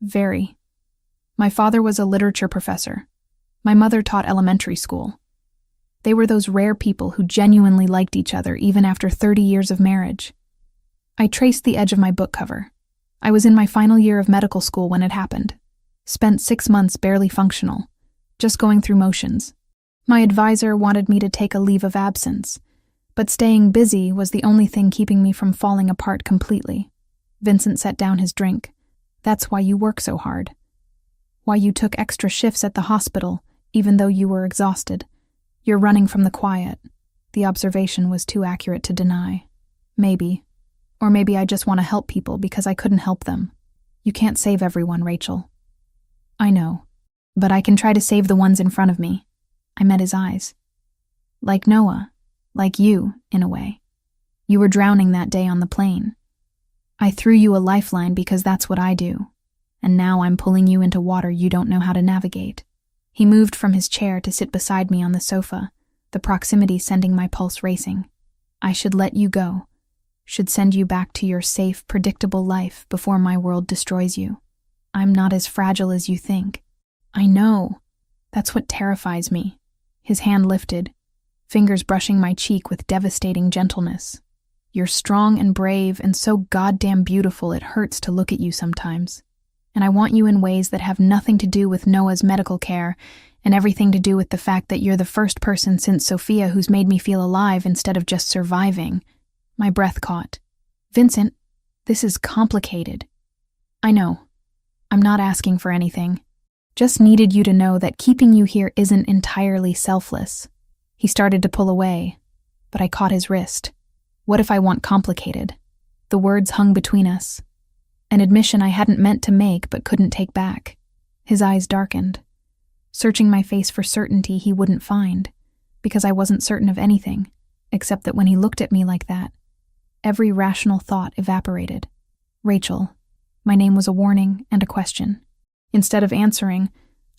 Speaker 1: Very. My father was a literature professor. My mother taught elementary school. They were those rare people who genuinely liked each other even after 30 years of marriage. I traced the edge of my book cover. I was in my final year of medical school when it happened. Spent 6 months barely functional, just going through motions. My advisor wanted me to take a leave of absence, but staying busy was the only thing keeping me from falling apart completely. Vincent set down his drink. That's why you work so hard. Why you took extra shifts at the hospital, even though you were exhausted. You're running from the quiet. The observation was too accurate to deny. Maybe. Or maybe I just want to help people because I couldn't help them. You can't save everyone, Rachel. I know, but I can try to save the ones in front of me. I met his eyes. Like Noah, like you, in a way. You were drowning that day on the plane. I threw you a lifeline because that's what I do, and now I'm pulling you into water you don't know how to navigate. He moved from his chair to sit beside me on the sofa, the proximity sending my pulse racing. I should let you go, should send you back to your safe, predictable life before my world destroys you. I'm not as fragile as you think. I know. That's what terrifies me. His hand lifted, fingers brushing my cheek with devastating gentleness. You're strong and brave and so goddamn beautiful it hurts to look at you sometimes. And I want you in ways that have nothing to do with Noah's medical care and everything to do with the fact that you're the first person since Sophia who's made me feel alive instead of just surviving. My breath caught. Vincent, this is complicated. I know. I'm not asking for anything. Just needed you to know that keeping you here isn't entirely selfless. He started to pull away, but I caught his wrist. What if I want complicated? The words hung between us. An admission I hadn't meant to make but couldn't take back. His eyes darkened, searching my face for certainty he wouldn't find, because I wasn't certain of anything, except that when he looked at me like that, every rational thought evaporated. Rachel. My name was a warning and a question. Instead of answering,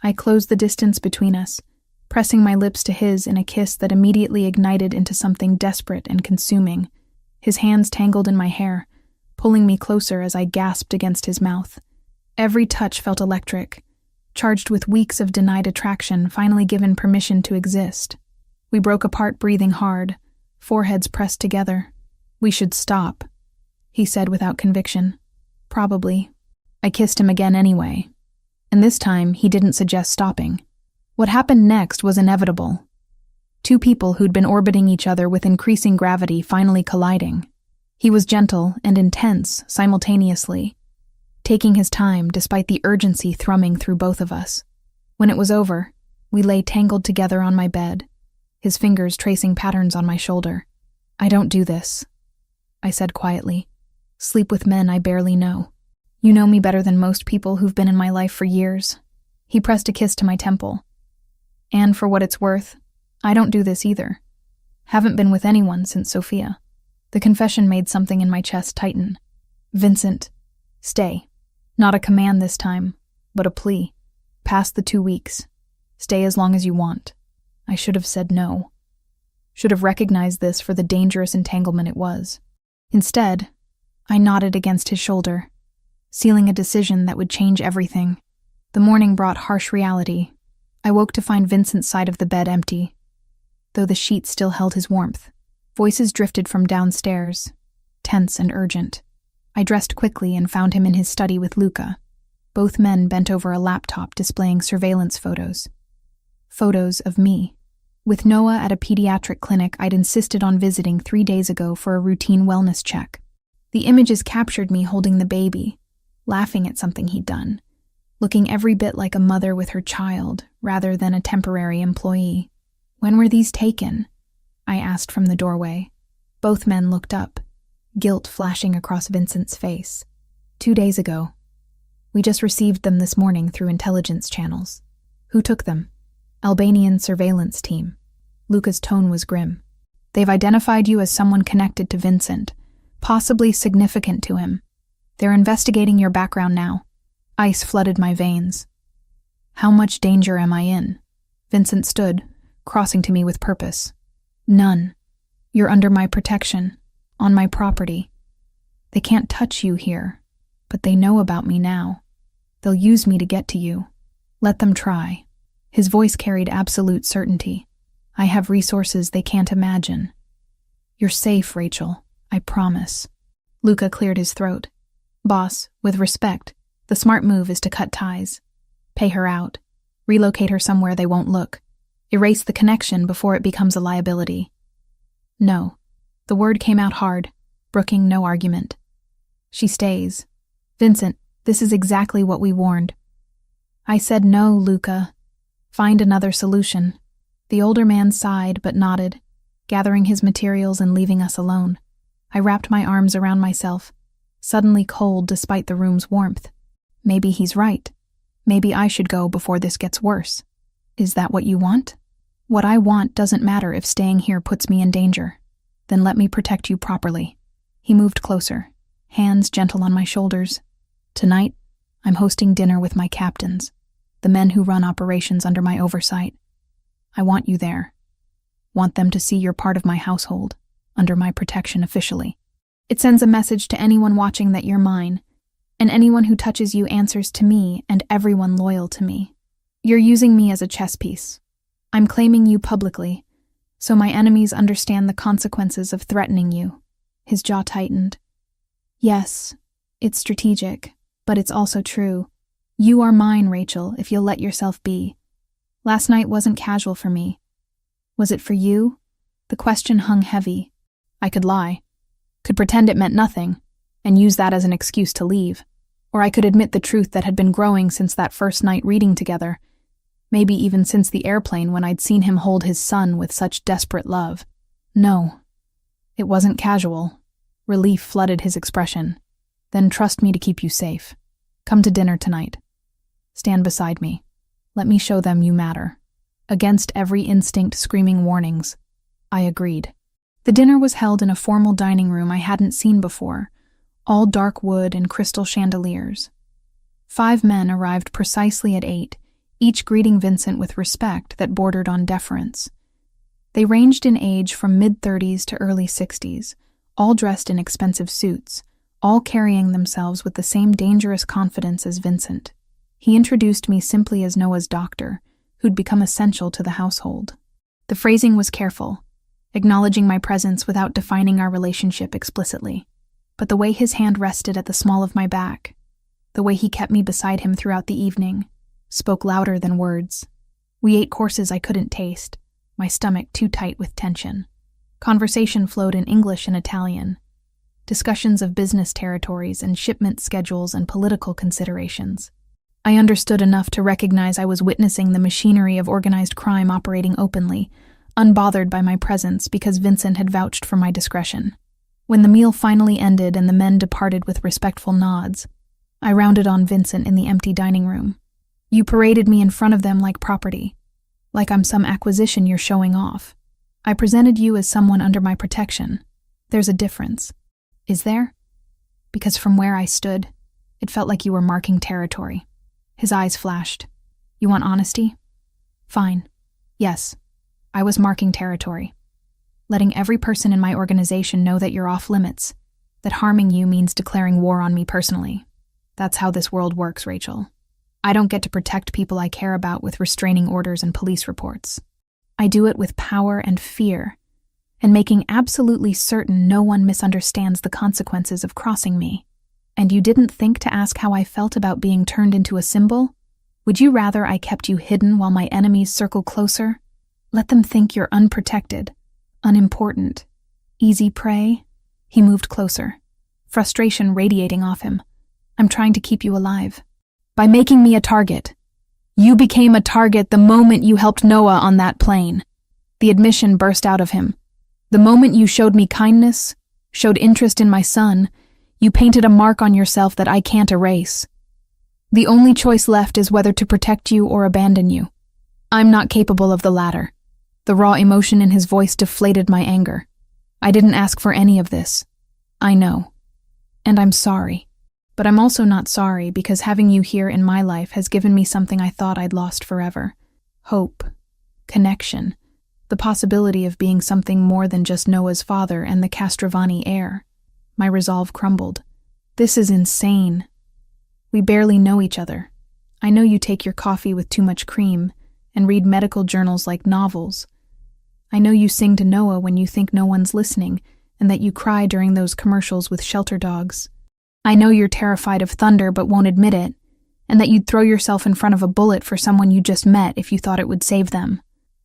Speaker 1: I closed the distance between us, pressing my lips to his in a kiss that immediately ignited into something desperate and consuming. His hands tangled in my hair, pulling me closer as I gasped against his mouth. Every touch felt electric, charged with weeks of denied attraction finally given permission to exist. We broke apart breathing hard, foreheads pressed together. We should stop, he said without conviction. Probably. I kissed him again anyway. And this time, he didn't suggest stopping. What happened next was inevitable. Two people who'd been orbiting each other with increasing gravity finally colliding. He was gentle and intense simultaneously, taking his time despite the urgency thrumming through both of us. When it was over, we lay tangled together on my bed, his fingers tracing patterns on my shoulder. I don't do this, I said quietly. Sleep with men I barely know. You know me better than most people who've been in my life for years. He pressed a kiss to my temple. And for what it's worth, I don't do this either. Haven't been with anyone since Sophia. The confession made something in my chest tighten. Vincent, stay. Not a command this time, but a plea. Past the 2 weeks. Stay as long as you want. I should have said no. Should have recognized this for the dangerous entanglement it was. Instead, I nodded against his shoulder, sealing a decision that would change everything. The morning brought harsh reality. I woke to find Vincent's side of the bed empty, though the sheet still held his warmth. Voices drifted from downstairs, tense and urgent. I dressed quickly and found him in his study with Luca. Both men bent over a laptop displaying surveillance photos. Photos of me. With Noah at a pediatric clinic I'd insisted on visiting 3 days ago for a routine wellness check. The images captured me holding the baby, laughing at something he'd done, looking every bit like a mother with her child rather than a temporary employee. When were these taken? I asked from the doorway. Both men looked up, guilt flashing across Vincent's face. 2 days ago. We just received them this morning through intelligence channels. Who took them? Albanian surveillance team. Luca's tone was grim. They've identified you as someone connected to Vincent, possibly significant to him. They're investigating your background now. Ice flooded my veins. How much danger am I in? Vincent stood, crossing to me with purpose. None. You're under my protection, on my property. They can't touch you here, but they know about me now. They'll use me to get to you. Let them try. His voice carried absolute certainty. I have resources they can't imagine. You're safe, Rachel. I promise. Luca cleared his throat. Boss, with respect, the smart move is to cut ties. Pay her out. Relocate her somewhere they won't look. Erase the connection before it becomes a liability. No. The word came out hard, brooking no argument. She stays. Vincent, this is exactly what we warned. I said no, Luca. Find another solution. The older man sighed but nodded, gathering his materials and leaving us alone. I wrapped my arms around myself, suddenly cold despite the room's warmth. Maybe he's right. Maybe I should go before this gets worse. Is that what you want? What I want doesn't matter if staying here puts me in danger. Then let me protect you properly. He moved closer, hands gentle on my shoulders. Tonight, I'm hosting dinner with my captains, the men who run operations under my oversight. I want you there. Want them to see you're part of my household, under my protection officially. It sends a message to anyone watching that you're mine, and anyone who touches you answers to me and everyone loyal to me. You're using me as a chess piece. I'm claiming you publicly, so my enemies understand the consequences of threatening you. His jaw tightened. Yes, it's strategic, but it's also true. You are mine, Rachel, if you'll let yourself be. Last night wasn't casual for me. Was it for you? The question hung heavy. I could lie. Could pretend it meant nothing, and use that as an excuse to leave. Or I could admit the truth that had been growing since that first night reading together. Maybe even since the airplane when I'd seen him hold his son with such desperate love. No. It wasn't casual. Relief flooded his expression. Then trust me to keep you safe. Come to dinner tonight. Stand beside me. Let me show them you matter. Against every instinct screaming warnings. I agreed. The dinner was held in a formal dining room I hadn't seen before, all dark wood and crystal chandeliers. 5 men arrived precisely at 8, each greeting Vincent with respect that bordered on deference. They ranged in age from mid-30s to early 60s, all dressed in expensive suits, all carrying themselves with the same dangerous confidence as Vincent. He introduced me simply as Noah's doctor, who'd become essential to the household. The phrasing was careful, acknowledging my presence without defining our relationship explicitly. But the way his hand rested at the small of my back, the way he kept me beside him throughout the evening, spoke louder than words. We ate courses I couldn't taste, my stomach too tight with tension. Conversation flowed in English and Italian. Discussions of business territories and shipment schedules and political considerations. I understood enough to recognize I was witnessing the machinery of organized crime operating openly, unbothered by my presence because Vincent had vouched for my discretion. When the meal finally ended and the men departed with respectful nods, I rounded on Vincent in the empty dining room. You paraded me in front of them like property, like I'm some acquisition you're showing off. I presented you as someone under my protection. There's a difference. Is there? Because from where I stood, it felt like you were marking territory. His eyes flashed. You want honesty? Fine. Yes, I was marking territory. Letting every person in my organization know that you're off limits, that harming you means declaring war on me personally. That's how this world works, Rachel. I don't get to protect people I care about with restraining orders and police reports. I do it with power and fear, and making absolutely certain no one misunderstands the consequences of crossing me. And you didn't think to ask how I felt about being turned into a symbol? Would you rather I kept you hidden while my enemies circle closer? Let them think you're unprotected, unimportant, easy prey? He moved closer, frustration radiating off him. I'm trying to keep you alive. By making me a target. You became a target the moment you helped Noah on that plane. The admission burst out of him. The moment you showed me kindness, showed interest in my son, you painted a mark on yourself that I can't erase. The only choice left is whether to protect you or abandon you. I'm not capable of the latter. The raw emotion in his voice deflated my anger. I didn't ask for any of this. I know. And I'm sorry. But I'm also not sorry because having you here in my life has given me something I thought I'd lost forever. Hope. Connection. The possibility of being something more than just Noah's father and the Castrovani heir. My resolve crumbled. This is insane. We barely know each other. I know you take your coffee with too much cream and read medical journals like novels. I know you sing to Noah when you think no one's listening, and that you cry during those commercials with shelter dogs. I know you're terrified of thunder but won't admit it, and that you'd throw yourself in front of a bullet for someone you just met if you thought it would save them.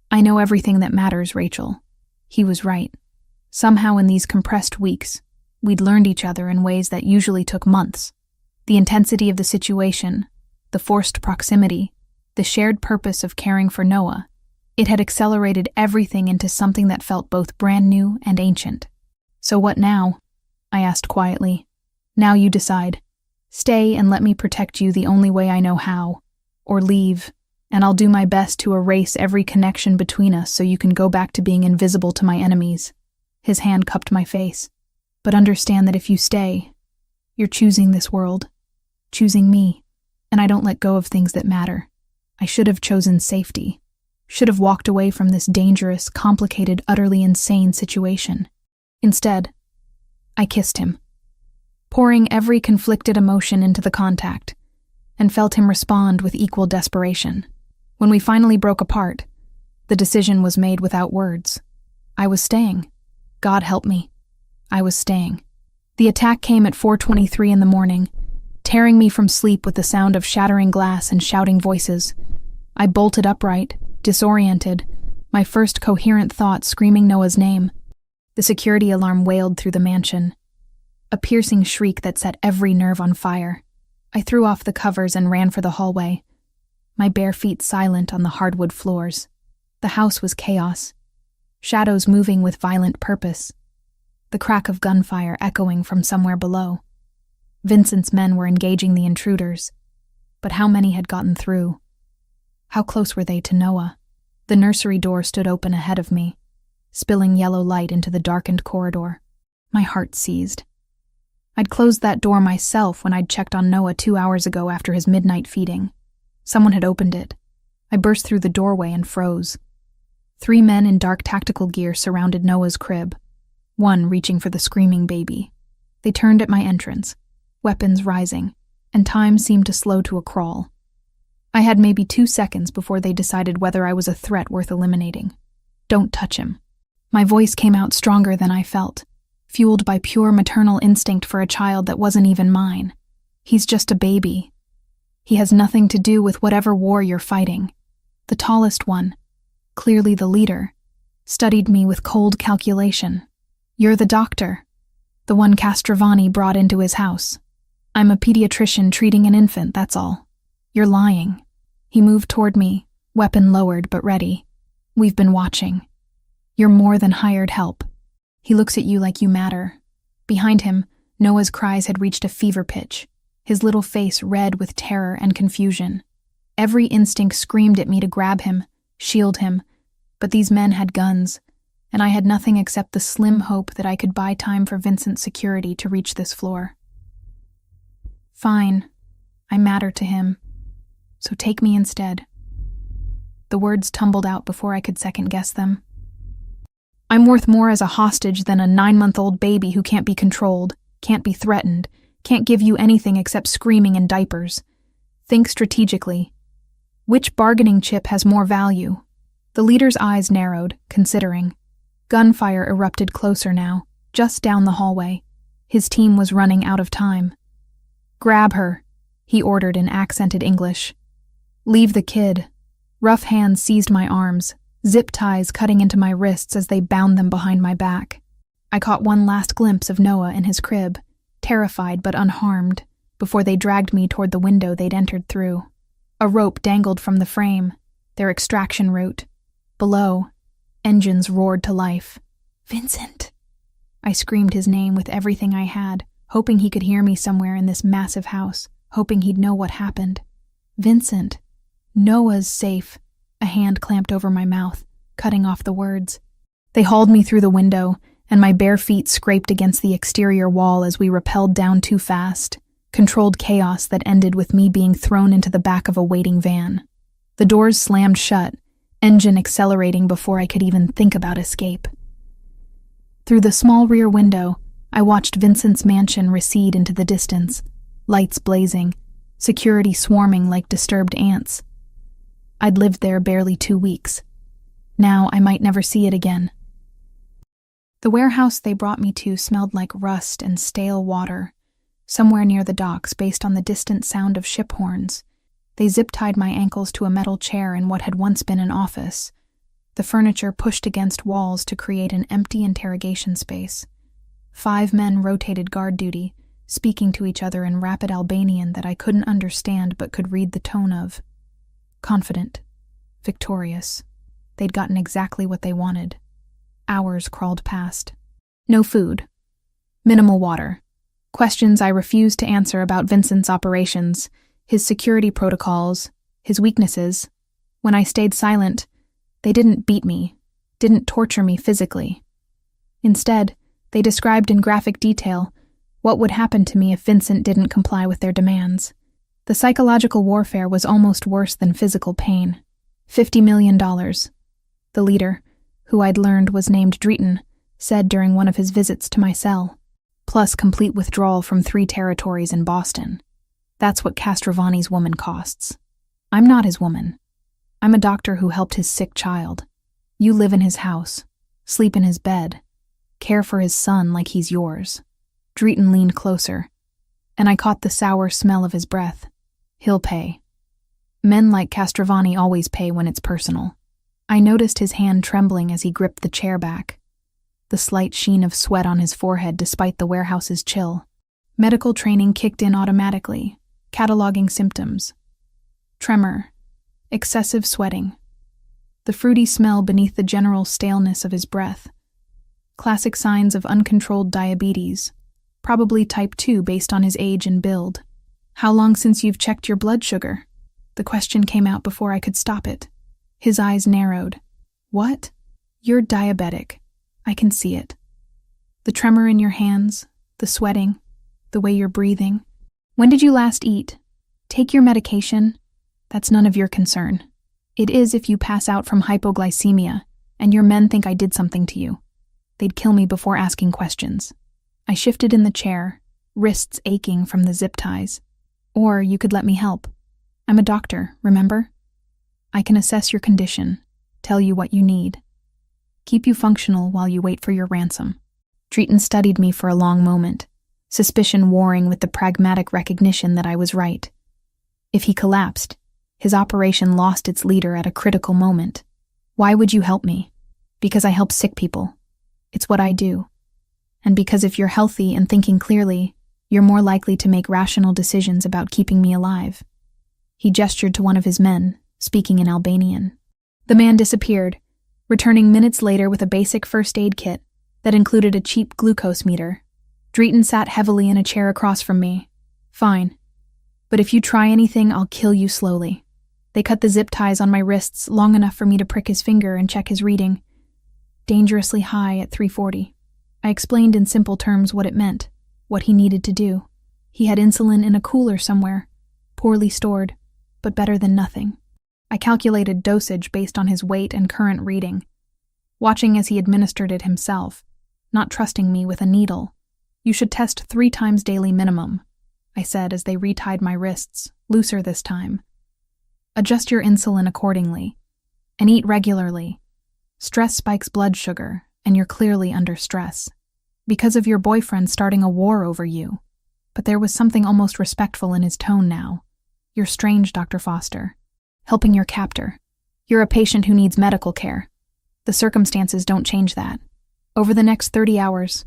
Speaker 1: I know everything that matters, Rachel. He was right. Somehow in these compressed weeks, we'd learned each other in ways that usually took months. The intensity of the situation, the forced proximity, the shared purpose of caring for Noah, it had accelerated everything into something that felt both brand new and ancient. So what now? I asked quietly. Now you decide. Stay and let me protect you the only way I know how. Or leave, and I'll do my best to erase every connection between us so you can go back to being invisible to my enemies. His hand cupped my face. But understand that if you stay, you're choosing this world, choosing me, and I don't let go of things that matter. I should have chosen safety, should have walked away from this dangerous, complicated, utterly insane situation. Instead, I kissed him, pouring every conflicted emotion into the contact, and felt him respond with equal desperation. When we finally broke apart, the decision was made without words. I was staying. God help me. I was staying. The attack came at 4:23 in the morning, tearing me from sleep with the sound of shattering glass and shouting voices. I bolted upright, disoriented, my first coherent thought screaming Noah's name. The security alarm wailed through the mansion, a piercing shriek that set every nerve on fire. I threw off the covers and ran for the hallway, my bare feet silent on the hardwood floors. The house was chaos, shadows moving with violent purpose, the crack of gunfire echoing from somewhere below. Vincent's men were engaging the intruders, but how many had gotten through? How close were they to Noah? The nursery door stood open ahead of me, spilling yellow light into the darkened corridor. My heart seized. I'd closed that door myself when I'd checked on Noah 2 hours ago after his midnight feeding. Someone had opened it. I burst through the doorway and froze. 3 men in dark tactical gear surrounded Noah's crib, one reaching for the screaming baby. They turned at my entrance, weapons rising, and time seemed to slow to a crawl. I had maybe 2 seconds before they decided whether I was a threat worth eliminating. Don't touch him. My voice came out stronger than I felt, fueled by pure maternal instinct for a child that wasn't even mine. He's just a baby. He has nothing to do with whatever war you're fighting. The tallest one, clearly the leader, studied me with cold calculation. You're the doctor, the one Castrovani brought into his house. I'm a pediatrician treating an infant, that's all. You're lying. He moved toward me, weapon lowered but ready. We've been watching. You're more than hired help. He looks at you like you matter. Behind him, Noah's cries had reached a fever pitch, his little face red with terror and confusion. Every instinct screamed at me to grab him, shield him, but these men had guns, and I had nothing except the slim hope that I could buy time for Vincent's security to reach this floor. Fine. I matter to him. So take me instead. The words tumbled out before I could second-guess them. I'm worth more as a hostage than a 9-month-old baby who can't be controlled, can't be threatened, can't give you anything except screaming and diapers. Think strategically. Which bargaining chip has more value? The leader's eyes narrowed, considering. Gunfire erupted closer now, just down the hallway. His team was running out of time. Grab her, he ordered in accented English. Leave the kid. Rough hands seized my arms, zip ties cutting into my wrists as they bound them behind my back. I caught one last glimpse of Noah in his crib, terrified but unharmed, before they dragged me toward the window they'd entered through. A rope dangled from the frame, their extraction route. Below, engines roared to life. Vincent! I screamed his name with everything I had, hoping he could hear me somewhere in this massive house, hoping he'd know what happened. Vincent. Noah's safe. A hand clamped over my mouth, cutting off the words. They hauled me through the window, and my bare feet scraped against the exterior wall as we rappelled down too fast, controlled chaos that ended with me being thrown into the back of a waiting van. The doors slammed shut, engine accelerating before I could even think about escape. Through the small rear window, I watched Vincent's mansion recede into the distance, lights blazing, security swarming like disturbed ants. I'd lived there barely 2 weeks. Now I might never see it again. The warehouse they brought me to smelled like rust and stale water, somewhere near the docks based on the distant sound of ship horns. They zip-tied my ankles to a metal chair in what had once been an office, the furniture pushed against walls to create an empty interrogation space. 5 men rotated guard duty, speaking to each other in rapid Albanian that I couldn't understand but could read the tone of. Confident. Victorious. They'd gotten exactly what they wanted. Hours crawled past. No food. Minimal water. Questions I refused to answer about Vincent's operations, his security protocols, his weaknesses. When I stayed silent, they didn't beat me, didn't torture me physically. Instead, they described in graphic detail what would happen to me if Vincent didn't comply with their demands. The psychological warfare was almost worse than physical pain. $50 million. The leader, who I'd learned was named Drayton, said during one of his visits to my cell, plus complete withdrawal from 3 territories in Boston. That's what Castrovani's woman costs. I'm not his woman. I'm a doctor who helped his sick child. You live in his house, sleep in his bed, care for his son like he's yours. Drayton leaned closer, and I caught the sour smell of his breath. He'll pay. Men like Castrovani always pay when it's personal. I noticed his hand trembling as he gripped the chair back, the slight sheen of sweat on his forehead despite the warehouse's chill. Medical training kicked in automatically, cataloging symptoms. Tremor, excessive sweating, the fruity smell beneath the general staleness of his breath. Classic signs of uncontrolled diabetes, probably type 2 based on his age and build. How long since you've checked your blood sugar? The question came out before I could stop it. His eyes narrowed. What? You're diabetic. I can see it. The tremor in your hands, the sweating, the way you're breathing. When did you last eat? Take your medication. That's none of your concern. It is if you pass out from hypoglycemia, and your men think I did something to you. They'd kill me before asking questions. I shifted in the chair, wrists aching from the zip ties. Or you could let me help. I'm a doctor, remember? I can assess your condition, tell you what you need. Keep you functional while you wait for your ransom. Drayton studied me for a long moment, suspicion warring with the pragmatic recognition that I was right. If he collapsed, his operation lost its leader at a critical moment. Why would you help me? Because I help sick people. It's what I do. And because if you're healthy and thinking clearly, you're more likely to make rational decisions about keeping me alive. He gestured to one of his men, speaking in Albanian. The man disappeared, returning minutes later with a basic first aid kit that included a cheap glucose meter. Drayton sat heavily in a chair across from me. Fine. But if you try anything, I'll kill you slowly. They cut the zip ties on my wrists long enough for me to prick his finger and check his reading. Dangerously high at 340. I explained in simple terms what it meant, what he needed to do. He had insulin in a cooler somewhere, poorly stored, but better than nothing. I calculated dosage based on his weight and current reading, watching as he administered it himself, not trusting me with a needle. You should test 3 times daily minimum, I said as they retied my wrists, looser this time. Adjust your insulin accordingly, and eat regularly. Stress spikes blood sugar, and you're clearly under stress. Because of your boyfriend starting a war over you. But there was something almost respectful in his tone now. You're strange, Dr. Foster. Helping your captor. You're a patient who needs medical care. The circumstances don't change that. Over the next 30 hours,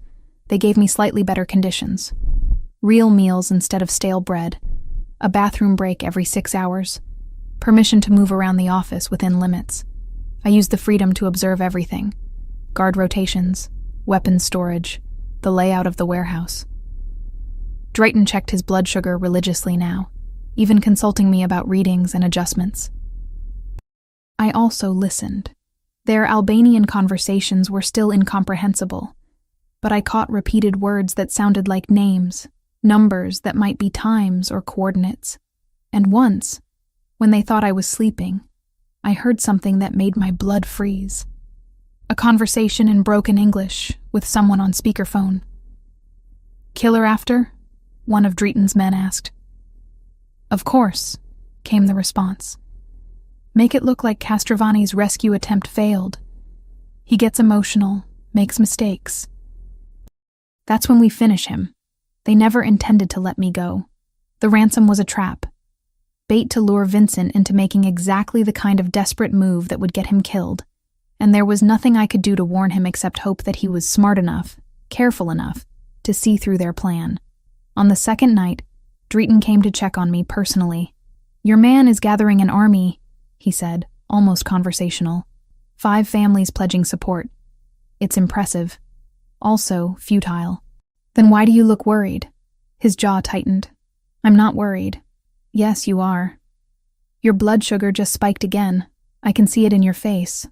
Speaker 1: they gave me slightly better conditions. Real meals instead of stale bread. A bathroom break every 6 hours. Permission to move around the office within limits. I used the freedom to observe everything. Guard rotations, weapons storage, the layout of the warehouse. Drayton checked his blood sugar religiously now, even consulting me about readings and adjustments. I also listened. Their Albanian conversations were still incomprehensible, but I caught repeated words that sounded like names, numbers that might be times or coordinates. And once, when they thought I was sleeping, I heard something that made my blood freeze. A conversation in broken English with someone on speakerphone. "Killer after?" one of Drayton's men asked. "Of course," came the response. Make it look like Castrovani's rescue attempt failed. He gets emotional, makes mistakes. That's when we finish him. They never intended to let me go. The ransom was a trap. Bait to lure Vincent into making exactly the kind of desperate move that would get him killed. And there was nothing I could do to warn him except hope that he was smart enough, careful enough, to see through their plan. On the second night, Drayton came to check on me personally. "Your man is gathering an army," he said, almost conversational. 5 families pledging support. It's impressive. Also futile. "Then why do you look worried?" His jaw tightened. "I'm not worried." "Yes, you are. Your blood sugar just spiked again. I can see it in your face."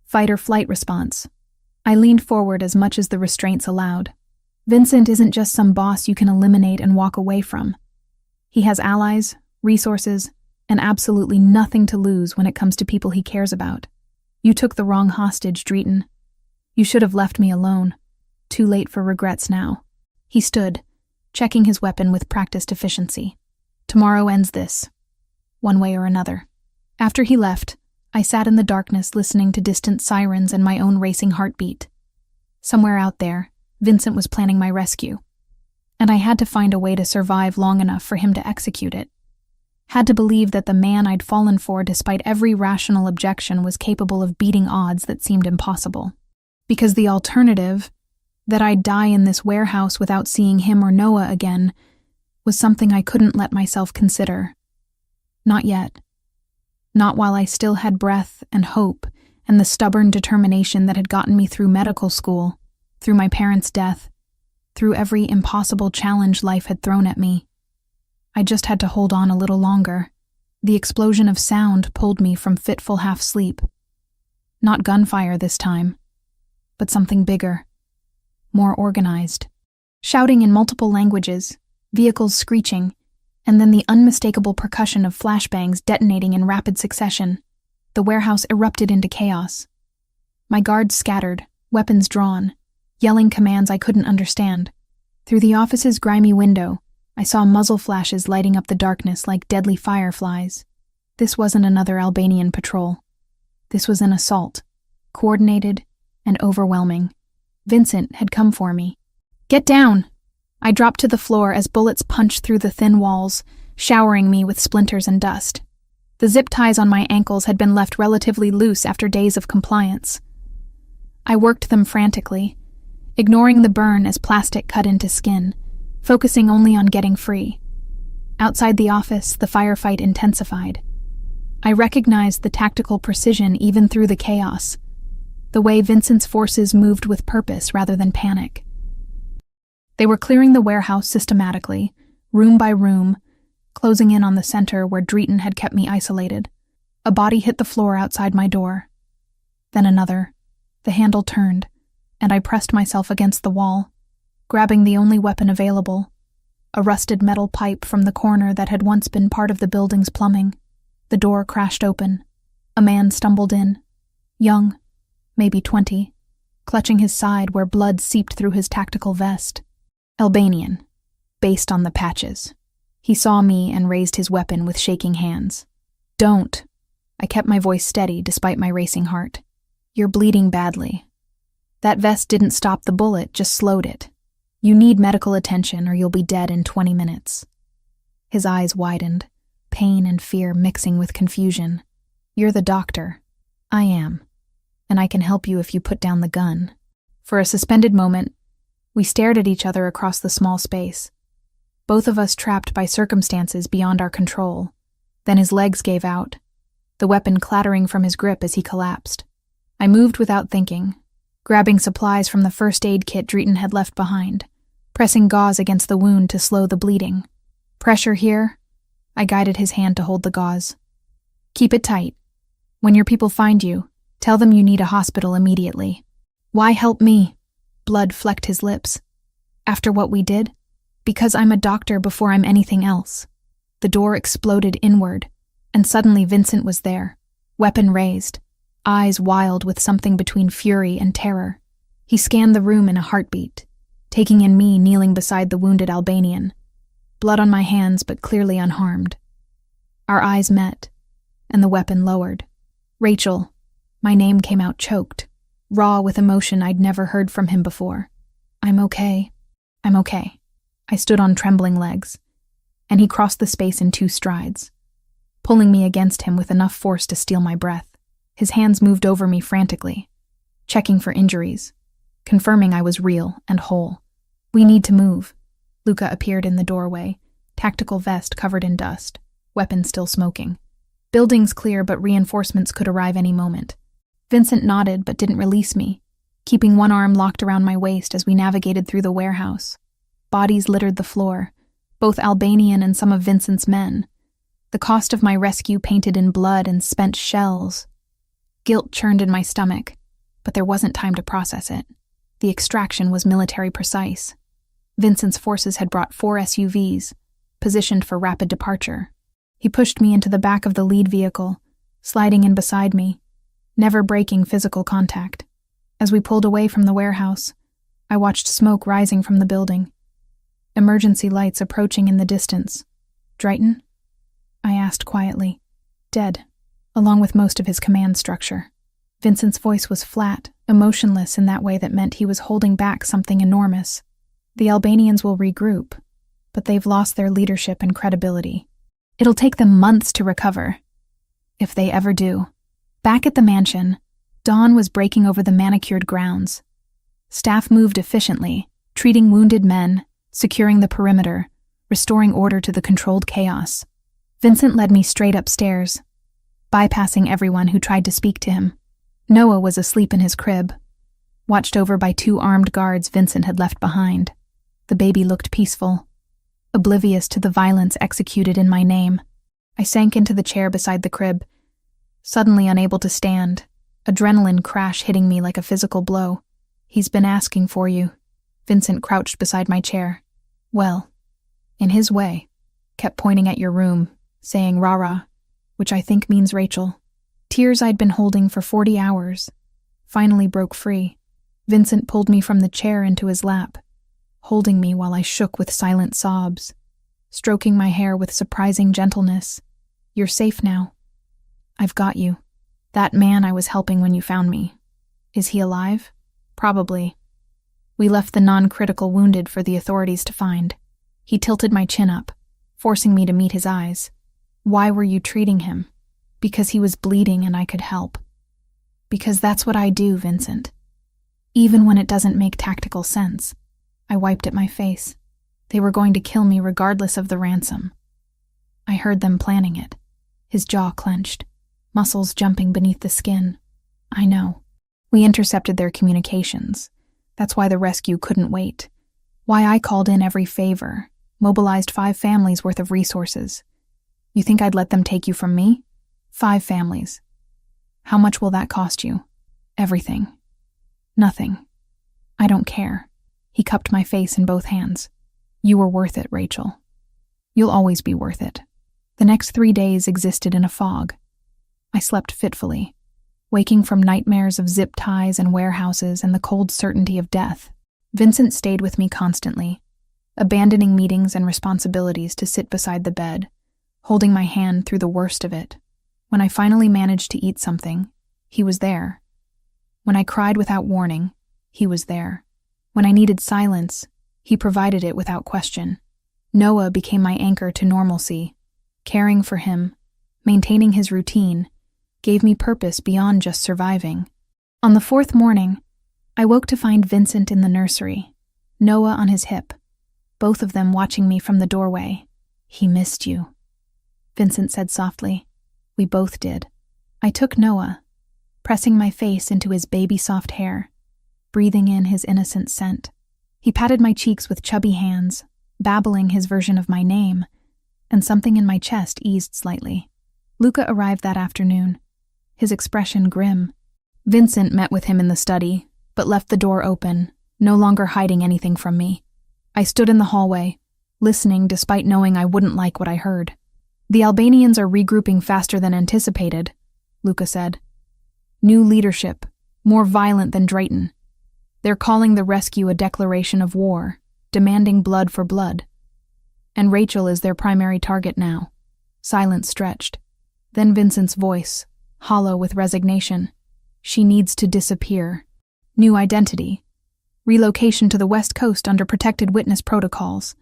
Speaker 1: Fight or flight response. I leaned forward as much as the restraints allowed. Vincent isn't just some boss you can eliminate and walk away from. He has allies, resources, and absolutely nothing to lose when it comes to people he cares about. You took the wrong hostage, Drayton. You should have left me alone. Too late for regrets now. He stood, checking his weapon with practiced efficiency. Tomorrow ends this, one way or another. After he left, I sat in the darkness listening to distant sirens and my own racing heartbeat. Somewhere out there, Vincent was planning my rescue. And I had to find a way to survive long enough for him to execute it. Had to believe that the man I'd fallen for despite every rational objection was capable of beating odds that seemed impossible. Because the alternative, that I'd die in this warehouse without seeing him or Noah again, was something I couldn't let myself consider. Not yet. Not while I still had breath and hope and the stubborn determination that had gotten me through medical school, through my parents' death, through every impossible challenge life had thrown at me. I just had to hold on a little longer. The explosion of sound pulled me from fitful half-sleep. Not gunfire this time, but something bigger, more organized. Shouting in multiple languages, vehicles screeching, and then the unmistakable percussion of flashbangs detonating in rapid succession. The warehouse erupted into chaos. My guards scattered, weapons drawn, yelling commands I couldn't understand. Through the office's grimy window, I saw muzzle flashes lighting up the darkness like deadly fireflies. This wasn't another Albanian patrol. This was an assault, coordinated and overwhelming. Vincent had come for me. "Get down!" I dropped to the floor as bullets punched through the thin walls, showering me with splinters and dust. The zip ties on my ankles had been left relatively loose after days of compliance. I worked them frantically, ignoring the burn as plastic cut into skin, focusing only on getting free. Outside the office, the firefight intensified. I recognized the tactical precision even through the chaos, the way Vincent's forces moved with purpose rather than panic. They were clearing the warehouse systematically, room by room, closing in on the center where Drayton had kept me isolated. A body hit the floor outside my door. Then another. The handle turned, and I pressed myself against the wall, grabbing the only weapon available, a rusted metal pipe from the corner that had once been part of the building's plumbing. The door crashed open. A man stumbled in, young, maybe 20, clutching his side where blood seeped through his tactical vest. Albanian, based on the patches. He saw me and raised his weapon with shaking hands. "Don't." I kept my voice steady despite my racing heart. "You're bleeding badly. That vest didn't stop the bullet, just slowed it. You need medical attention or you'll be dead in 20 minutes. His eyes widened, pain and fear mixing with confusion. "You're the doctor." "I am. And I can help you if you put down the gun." For a suspended moment, we stared at each other across the small space, both of us trapped by circumstances beyond our control. Then his legs gave out, the weapon clattering from his grip as he collapsed. I moved without thinking, grabbing supplies from the first aid kit Drayton had left behind, pressing gauze against the wound to slow the bleeding. "Pressure here." I guided his hand to hold the gauze. "Keep it tight. When your people find you, tell them you need a hospital immediately." "Why help me?" Blood flecked his lips. "After what we did? Because I'm a doctor before I'm anything else." The door exploded inward, and suddenly Vincent was there, weapon raised, eyes wild with something between fury and terror. He scanned the room in a heartbeat, taking in me kneeling beside the wounded Albanian, blood on my hands but clearly unharmed. Our eyes met, and the weapon lowered. Rachel. My name came out choked, raw with emotion I'd never heard from him before. I'm okay. I'm okay. I stood on trembling legs, and he crossed the space in 2 strides, pulling me against him with enough force to steal my breath. His hands moved over me frantically, checking for injuries, confirming I was real and whole. We need to move. Luca appeared in the doorway, tactical vest covered in dust, weapon still smoking. Buildings clear, but reinforcements could arrive any moment. Vincent nodded but didn't release me, keeping one arm locked around my waist as we navigated through the warehouse. Bodies littered the floor, both Albanian and some of Vincent's men. The cost of my rescue painted in blood and spent shells. Guilt churned in my stomach, but there wasn't time to process it. The extraction was military precise. Vincent's forces had brought 4 SUVs, positioned for rapid departure. He pushed me into the back of the lead vehicle, sliding in beside me, never breaking physical contact. As we pulled away from the warehouse, I watched smoke rising from the building. Emergency lights approaching in the distance. Drayton? I asked quietly. Dead, along with most of his command structure. Vincent's voice was flat, emotionless in that way that meant he was holding back something enormous. The Albanians will regroup, but they've lost their leadership and credibility. It'll take them months to recover, if they ever do. Back at the mansion, dawn was breaking over the manicured grounds. Staff moved efficiently, treating wounded men, securing the perimeter, restoring order to the controlled chaos. Vincent led me straight upstairs, bypassing everyone who tried to speak to him. Noah was asleep in his crib, watched over by 2 armed guards Vincent had left behind. The baby looked peaceful, oblivious to the violence executed in my name. I sank into the chair beside the crib, suddenly unable to stand, adrenaline crash hitting me like a physical blow. He's been asking for you. Vincent crouched beside my chair. Well, in his way, kept pointing at your room, saying Rara, which I think means Rachel. Tears I'd been holding for 40 hours finally broke free. Vincent pulled me from the chair into his lap, holding me while I shook with silent sobs, stroking my hair with surprising gentleness. You're safe now. I've got you. That man I was helping when you found me. Is he alive? Probably. We left the non-critical wounded for the authorities to find. He tilted my chin up, forcing me to meet his eyes. Why were you treating him? Because he was bleeding and I could help. Because that's what I do, Vincent. Even when it doesn't make tactical sense. I wiped at my face. They were going to kill me regardless of the ransom. I heard them planning it. His jaw clenched, muscles jumping beneath the skin. I know. We intercepted their communications. That's why the rescue couldn't wait. Why I called in every favor, mobilized 5 families worth of resources. You think I'd let them take you from me? 5 families. How much will that cost you? Everything. Nothing. I don't care. He cupped my face in both hands. You were worth it, Rachel. You'll always be worth it. The next 3 days existed in a fog. I slept fitfully, waking from nightmares of zip ties and warehouses and the cold certainty of death. Vincent stayed with me constantly, abandoning meetings and responsibilities to sit beside the bed, holding my hand through the worst of it. When I finally managed to eat something, he was there. When I cried without warning, he was there. When I needed silence, he provided it without question. Noah became my anchor to normalcy. Caring for him, maintaining his routine, gave me purpose beyond just surviving. On the 4th morning, I woke to find Vincent in the nursery, Noah on his hip, both of them watching me from the doorway. He missed you, Vincent said softly. We both did. I took Noah, pressing my face into his baby-soft hair, breathing in his innocent scent. He patted my cheeks with chubby hands, babbling his version of my name, and something in my chest eased slightly. Luca arrived that afternoon, his expression grim. Vincent met with him in the study, but left the door open, no longer hiding anything from me. I stood in the hallway, listening despite knowing I wouldn't like what I heard. The Albanians are regrouping faster than anticipated, Luca said. New leadership, more violent than Drayton. They're calling the rescue a declaration of war, demanding blood for blood. And Rachel is their primary target now. Silence stretched. Then Vincent's voice, hollow with resignation. She needs to disappear. New identity. Relocation to the West Coast under protected witness protocols.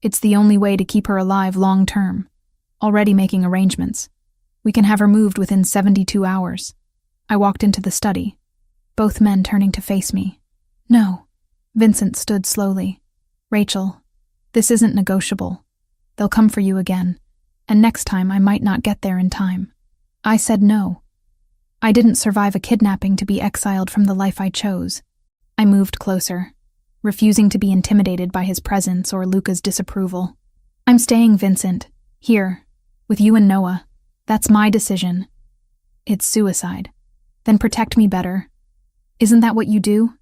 Speaker 1: It's the only way to keep her alive long term. Already making arrangements. We can have her moved within 72 hours. I walked into the study, both men turning to face me. No. Vincent stood slowly. Rachel, this isn't negotiable. They'll come for you again, and next time I might not get there in time. I said no. I didn't survive a kidnapping to be exiled from the life I chose. I moved closer, refusing to be intimidated by his presence or Luca's disapproval. I'm staying, Vincent. Here, with you and Noah. That's my decision. It's suicide. Then protect me better. Isn't that what you do?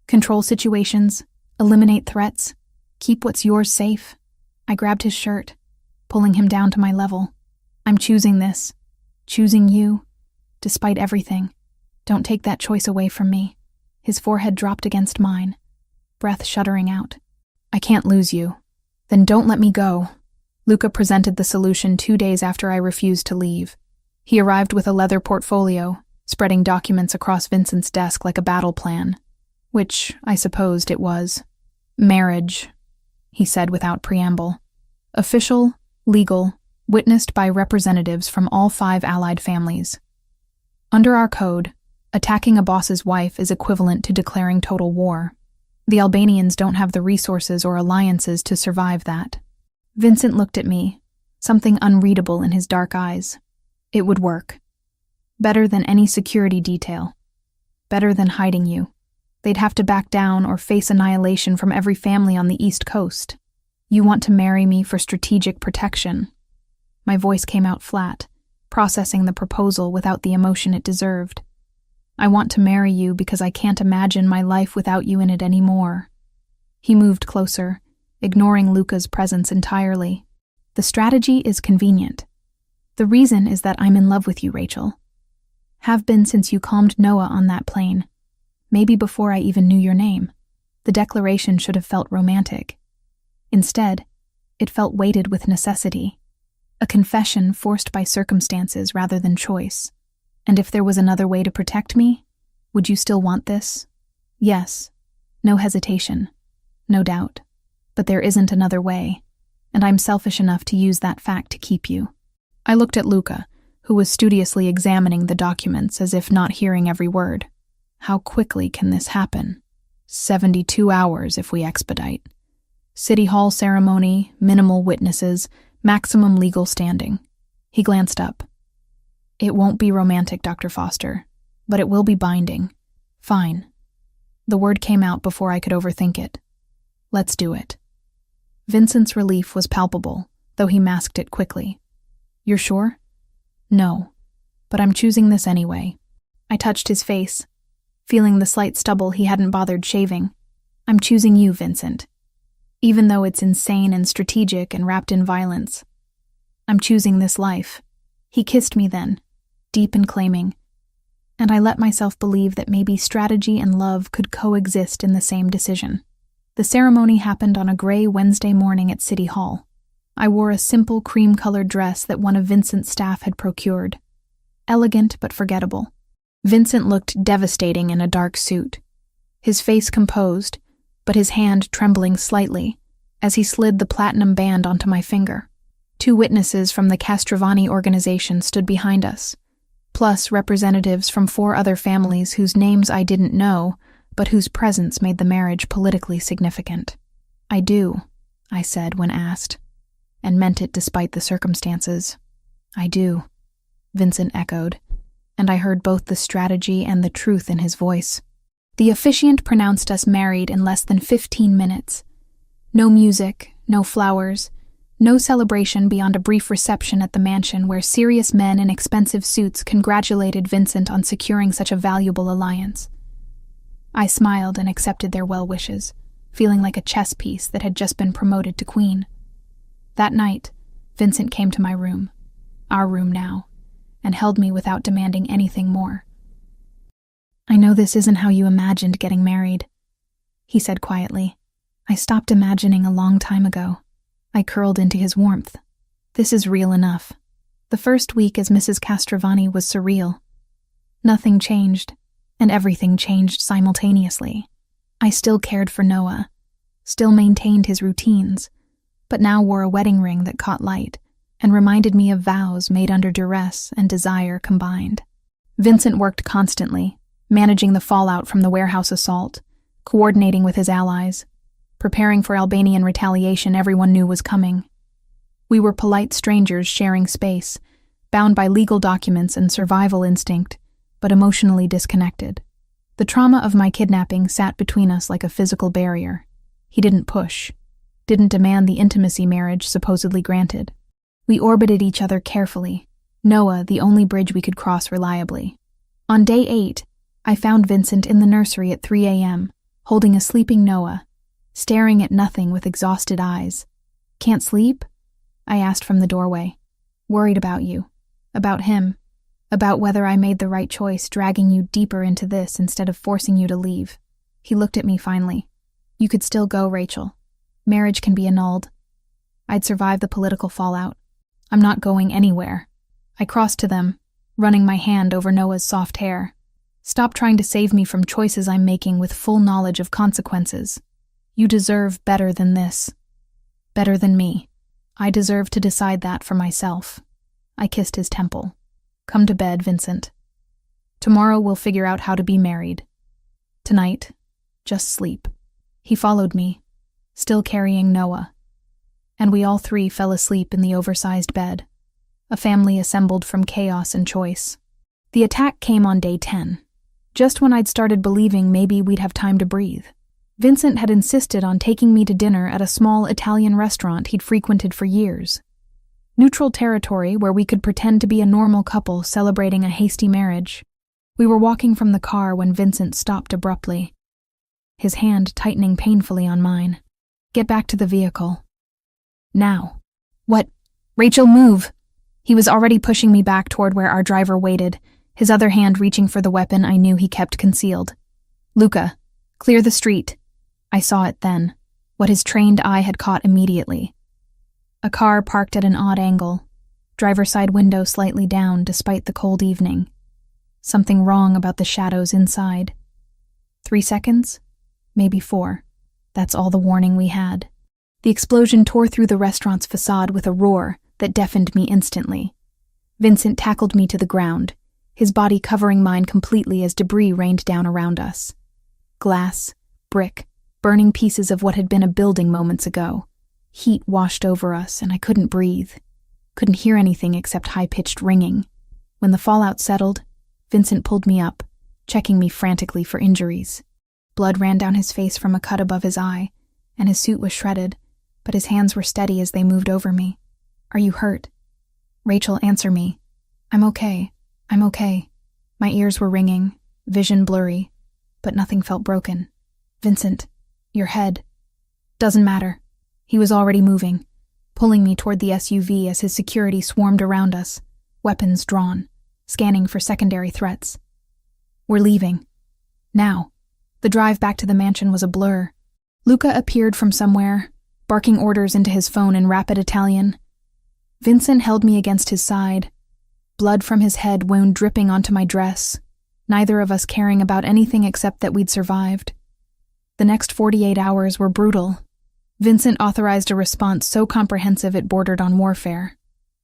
Speaker 1: Control situations, eliminate threats, keep what's yours safe. I grabbed his shirt, pulling him down to my level. I'm choosing this. Choosing you. Despite everything. Don't take that choice away from me. His forehead dropped against mine, breath shuddering out. I can't lose you. Then don't let me go. Luca presented the solution 2 days after I refused to leave. He arrived with a leather portfolio, spreading documents across Vincent's desk like a battle plan. Which, I supposed it was. Marriage, he said without preamble. Official, legal, witnessed by representatives from all 5 allied families. Under our code, attacking a boss's wife is equivalent to declaring total war. The Albanians don't have the resources or alliances to survive that. Vincent looked at me, something unreadable in his dark eyes. It would work. Better than any security detail. Better than hiding you. They'd have to back down or face annihilation from every family on the East Coast. You want to marry me for strategic protection. My voice came out flat, processing the proposal without the emotion it deserved. I want to marry you because I can't imagine my life without you in it anymore. He moved closer, ignoring Luca's presence entirely. The strategy is convenient. The reason is that I'm in love with you, Rachel. Have been since you calmed Noah on that plane. Maybe before I even knew your name. The declaration should have felt romantic. Instead, it felt weighted with necessity. A confession forced by circumstances rather than choice. And if there was another way to protect me, would you still want this? Yes. No hesitation. No doubt. But there isn't another way, and I'm selfish enough to use that fact to keep you. I looked at Luca, who was studiously examining the documents as if not hearing every word. How quickly can this happen? 72 hours if we expedite. City Hall ceremony, minimal witnesses, maximum legal standing. He glanced up. It won't be romantic, Dr. Foster, but it will be binding. Fine. The word came out before I could overthink it. Let's do it. Vincent's relief was palpable, though he masked it quickly. You're sure? No, but I'm choosing this anyway. I touched his face, feeling the slight stubble he hadn't bothered shaving. I'm choosing you, Vincent. Even though it's insane and strategic and wrapped in violence. I'm choosing this life. He kissed me then, deep and claiming, and I let myself believe that maybe strategy and love could coexist in the same decision. The ceremony happened on a gray Wednesday morning at City Hall. I wore a simple cream-colored dress that one of Vincent's staff had procured. Elegant but forgettable. Vincent looked devastating in a dark suit. His face composed, but his hand trembling slightly as he slid the platinum band onto my finger. 2 witnesses from the Castrovani organization stood behind us, plus representatives from 4 other families whose names I didn't know, but whose presence made the marriage politically significant. I do, I said when asked, and meant it despite the circumstances. I do, Vincent echoed, and I heard both the strategy and the truth in his voice. The officiant pronounced us married in less than 15 minutes. No music, no flowers, no celebration beyond a brief reception at the mansion where serious men in expensive suits congratulated Vincent on securing such a valuable alliance. I smiled and accepted their well wishes, feeling like a chess piece that had just been promoted to queen. That night, Vincent came to my room, our room now, and held me without demanding anything more. I know this isn't how you imagined getting married, he said quietly. I stopped imagining a long time ago. I curled into his warmth. This is real enough. The first week as Mrs. Castrovani was surreal. Nothing changed, and everything changed simultaneously. I still cared for Noah, still maintained his routines, but now wore a wedding ring that caught light and reminded me of vows made under duress and desire combined. Vincent worked constantly, managing the fallout from the warehouse assault, coordinating with his allies, preparing for Albanian retaliation everyone knew was coming. We were polite strangers sharing space, bound by legal documents and survival instinct, but emotionally disconnected. The trauma of my kidnapping sat between us like a physical barrier. He didn't push, didn't demand the intimacy marriage supposedly granted. We orbited each other carefully, Noah the only bridge we could cross reliably. On day 8, I found Vincent in the nursery at 3 a.m., holding a sleeping Noah, staring at nothing with exhausted eyes. "Can't sleep?" I asked from the doorway. "Worried about you. About him. About whether I made the right choice dragging you deeper into this instead of forcing you to leave." He looked at me finally. "You could still go, Rachel. Marriage can be annulled. I'd survive the political fallout. I'm not going anywhere." I crossed to them, running my hand over Noah's soft hair. "Stop trying to save me from choices I'm making with full knowledge of consequences. You deserve better than this. Better than me. I deserve to decide that for myself." I kissed his temple. "Come to bed, Vincent. Tomorrow we'll figure out how to be married. Tonight, just sleep." He followed me, still carrying Noah, and we all three fell asleep in the oversized bed, a family assembled from chaos and choice. The attack came on day 10, just when I'd started believing maybe we'd have time to breathe. Vincent had insisted on taking me to dinner at a small Italian restaurant he'd frequented for years. Neutral territory where we could pretend to be a normal couple celebrating a hasty marriage. We were walking from the car when Vincent stopped abruptly, his hand tightening painfully on mine. "Get back to the vehicle. Now." "What? Rachel, move!" He was already pushing me back toward where our driver waited, his other hand reaching for the weapon I knew he kept concealed. "Luca, clear the street." I saw it then, what his trained eye had caught immediately. A car parked at an odd angle, driver's side window slightly down despite the cold evening. Something wrong about the shadows inside. 3 seconds? Maybe 4. That's all the warning we had. The explosion tore through the restaurant's facade with a roar that deafened me instantly. Vincent tackled me to the ground, his body covering mine completely as debris rained down around us. Glass, brick, burning pieces of what had been a building moments ago. Heat washed over us, and I couldn't breathe. Couldn't hear anything except high-pitched ringing. When the fallout settled, Vincent pulled me up, checking me frantically for injuries. Blood ran down his face from a cut above his eye, and his suit was shredded, but his hands were steady as they moved over me. "Are you hurt?" "Rachel, answer me." "I'm okay. I'm okay." My ears were ringing, vision blurry, but nothing felt broken. "Vincent, your head." "Doesn't matter." He was already moving, pulling me toward the SUV as his security swarmed around us, weapons drawn, scanning for secondary threats. "We're leaving. Now." The drive back to the mansion was a blur. Luca appeared from somewhere, barking orders into his phone in rapid Italian. Vincent held me against his side, blood from his head wound dripping onto my dress, neither of us caring about anything except that we'd survived. The next 48 hours were brutal. Vincent authorized a response so comprehensive it bordered on warfare.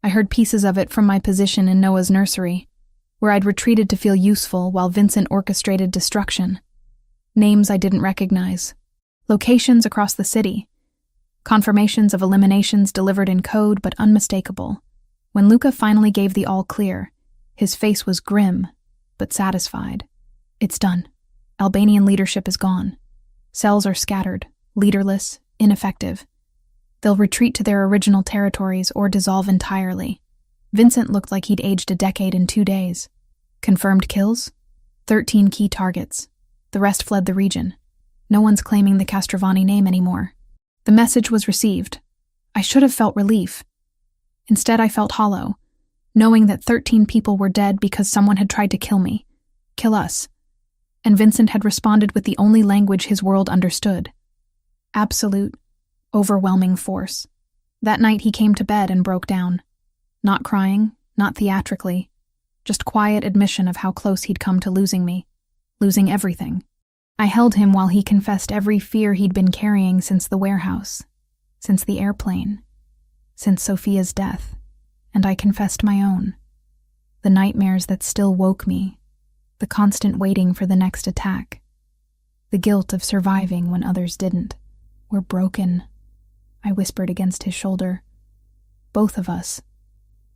Speaker 1: I heard pieces of it from my position in Noah's nursery, where I'd retreated to feel useful while Vincent orchestrated destruction. Names I didn't recognize. Locations across the city. Confirmations of eliminations delivered in code but unmistakable. When Luca finally gave the all-clear, his face was grim, but satisfied. "It's done. Albanian leadership is gone. Cells are scattered, leaderless, ineffective. They'll retreat to their original territories or dissolve entirely." Vincent looked like he'd aged a decade in 2 days. "Confirmed kills? 13 key targets. The rest fled the region. No one's claiming the Castrovani name anymore." The message was received. I should have felt relief. Instead, I felt hollow, knowing that 13 people were dead because someone had tried to kill me, kill us. And Vincent had responded with the only language his world understood. Absolute, overwhelming force. That night he came to bed and broke down. Not crying, not theatrically, just quiet admission of how close he'd come to losing me, losing everything. I held him while he confessed every fear he'd been carrying since the warehouse, since the airplane, since Sophia's death, and I confessed my own. The nightmares that still woke me, the constant waiting for the next attack, the guilt of surviving when others didn't. We're broken, I whispered against his shoulder. Both of us,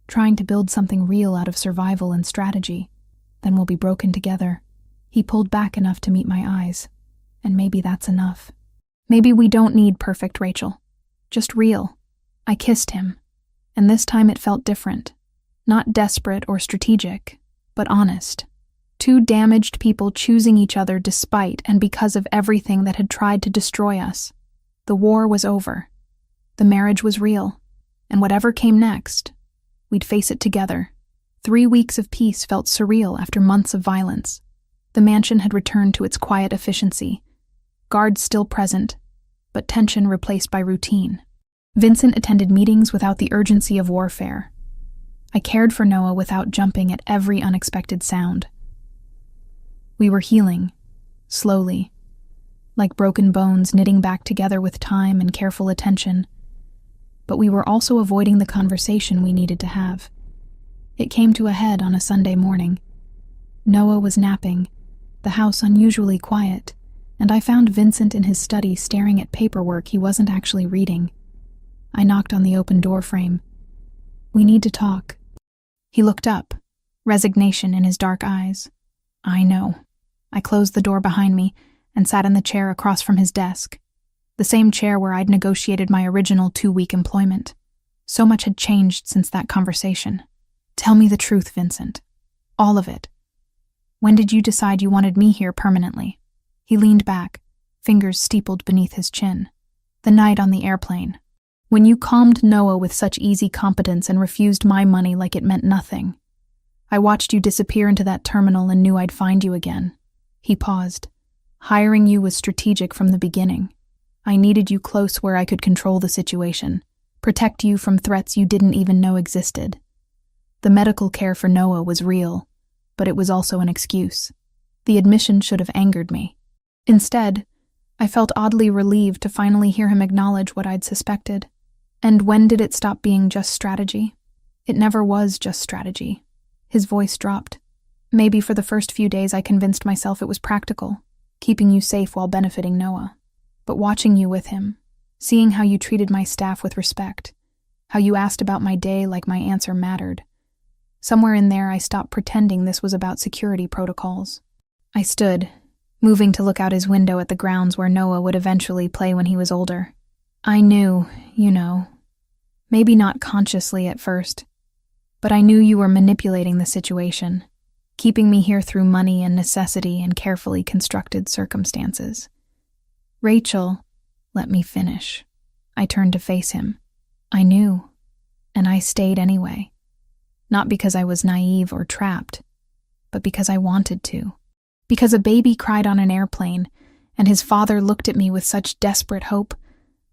Speaker 1: trying to build something real out of survival and strategy. Then we'll be broken together. He pulled back enough to meet my eyes, and maybe that's enough. Maybe we don't need perfect, Rachel. Just real. I kissed him, and this time it felt different. Not desperate or strategic, but honest. Two damaged people choosing each other despite and because of everything that had tried to destroy us. The war was over. The marriage was real. And whatever came next, we'd face it together. 3 weeks of peace felt surreal after months of violence. The mansion had returned to its quiet efficiency. Guards still present, but tension replaced by routine. Vincent attended meetings without the urgency of warfare. I cared for Noah without jumping at every unexpected sound. We were healing, slowly, like broken bones knitting back together with time and careful attention. But we were also avoiding the conversation we needed to have. It came to a head on a Sunday morning. Noah was napping, the house unusually quiet, and I found Vincent in his study staring at paperwork he wasn't actually reading. I knocked on the open door frame. "We need to talk." He looked up, resignation in his dark eyes. "I know." I closed the door behind me and sat in the chair across from his desk, the same chair where I'd negotiated my original 2-week employment. So much had changed since that conversation. "Tell me the truth, Vincent. All of it. When did you decide you wanted me here permanently?" He leaned back, fingers steepled beneath his chin. "The night on the airplane. When you calmed Noah with such easy competence and refused my money like it meant nothing. I watched you disappear into that terminal and knew I'd find you again." He paused. "Hiring you was strategic from the beginning. I needed you close where I could control the situation, protect you from threats you didn't even know existed. The medical care for Noah was real, but it was also an excuse. The admission should have angered me. Instead, I felt oddly relieved to finally hear him acknowledge what I'd suspected. And when did it stop being just strategy? It never was just strategy. His voice dropped. Maybe for the first few days I convinced myself it was practical, keeping you safe while benefiting Noah. But watching you with him, seeing how you treated my staff with respect, how you asked about my day like my answer mattered, somewhere in there I stopped pretending this was about security protocols. I stood, moving to look out his window at the grounds where Noah would eventually play when he was older. I knew, maybe not consciously at first, but I knew you were manipulating the situation, keeping me here through money and necessity and carefully constructed circumstances. "Rachel, let me finish." I turned to face him. I knew, and I stayed anyway. Not because I was naive or trapped, but because I wanted to. Because a baby cried on an airplane, and his father looked at me with such desperate hope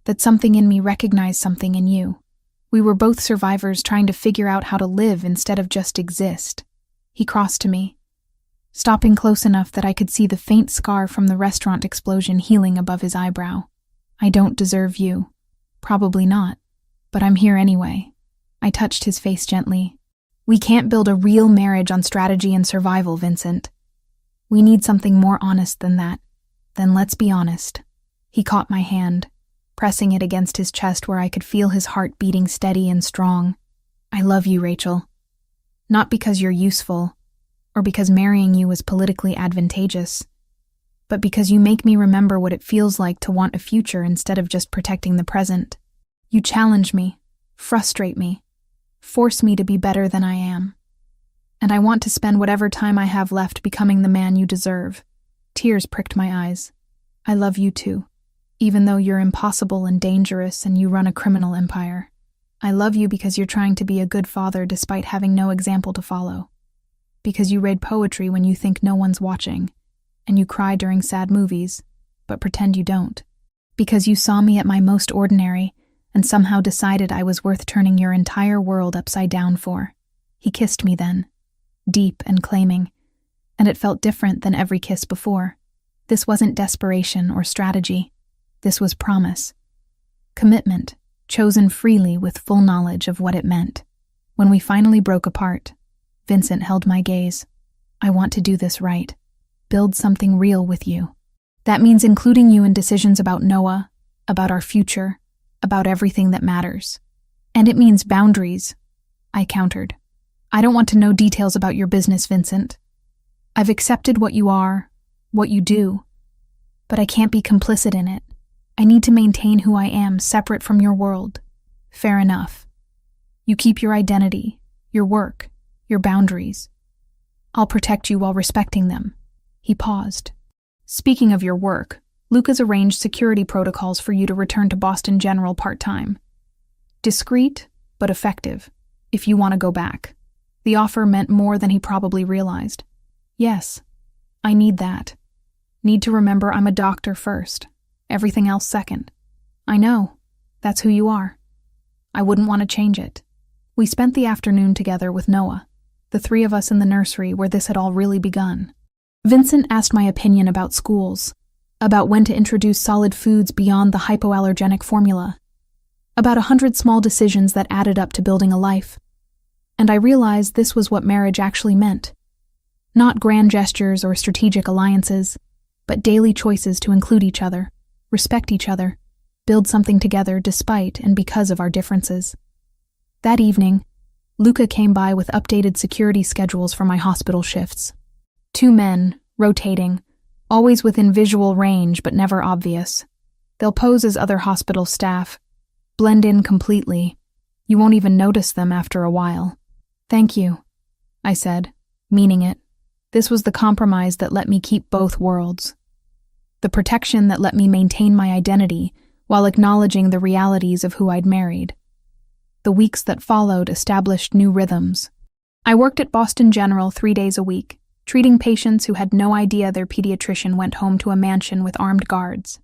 Speaker 1: that something in me recognized something in you. We were both survivors trying to figure out how to live instead of just exist. He crossed to me, stopping close enough that I could see the faint scar from the restaurant explosion healing above his eyebrow. "I don't deserve you." "Probably not, but I'm here anyway." I touched his face gently. "We can't build a real marriage on strategy and survival, Vincent. We need something more honest than that. Then let's be honest." He caught my hand, pressing it against his chest where I could feel his heart beating steady and strong. "I love you, Rachel. Not because you're useful, or because marrying you was politically advantageous, but because you make me remember what it feels like to want a future instead of just protecting the present. You challenge me, frustrate me, force me to be better than I am. And I want to spend whatever time I have left becoming the man you deserve." Tears pricked my eyes. "I love you too, even though you're impossible and dangerous and you run a criminal empire. I love you because you're trying to be a good father despite having no example to follow. Because you read poetry when you think no one's watching, and you cry during sad movies, but pretend you don't. Because you saw me at my most ordinary and somehow decided I was worth turning your entire world upside down for." He kissed me then, deep and claiming, and it felt different than every kiss before. This wasn't desperation or strategy. This was promise. Commitment, chosen freely with full knowledge of what it meant. When we finally broke apart, Vincent held my gaze. I want to do this right. Build something real with you. That means including you in decisions about Noah, about our future, about everything that matters. And it means boundaries, I countered. I don't want to know details about your business, Vincent. I've accepted what you are, what you do, but I can't be complicit in it. I need to maintain who I am separate from your world. Fair enough. You keep your identity, your work, your boundaries. I'll protect you while respecting them. He paused. Speaking of your work, Luca's arranged security protocols for you to return to Boston General part-time. Discreet, but effective, if you want to go back. The offer meant more than he probably realized. Yes, I need that. Need to remember I'm a doctor first, everything else second. I know, that's who you are. I wouldn't want to change it. We spent the afternoon together with Noah, the three of us in the nursery where this had all really begun. Vincent asked my opinion about schools, about when to introduce solid foods beyond the hypoallergenic formula, about 100 small decisions that added up to building a life. And I realized this was what marriage actually meant. Not grand gestures or strategic alliances, but daily choices to include each other, respect each other, build something together despite and because of our differences. That evening, Luca came by with updated security schedules for my hospital shifts. 2 men, rotating, always within visual range but never obvious. They'll pose as other hospital staff, blend in completely. You won't even notice them after a while. Thank you, I said, meaning it. This was the compromise that let me keep both worlds. The protection that let me maintain my identity while acknowledging the realities of who I'd married. The weeks that followed established new rhythms. I worked at Boston General 3 days a week, treating patients who had no idea their pediatrician went home to a mansion with armed guards.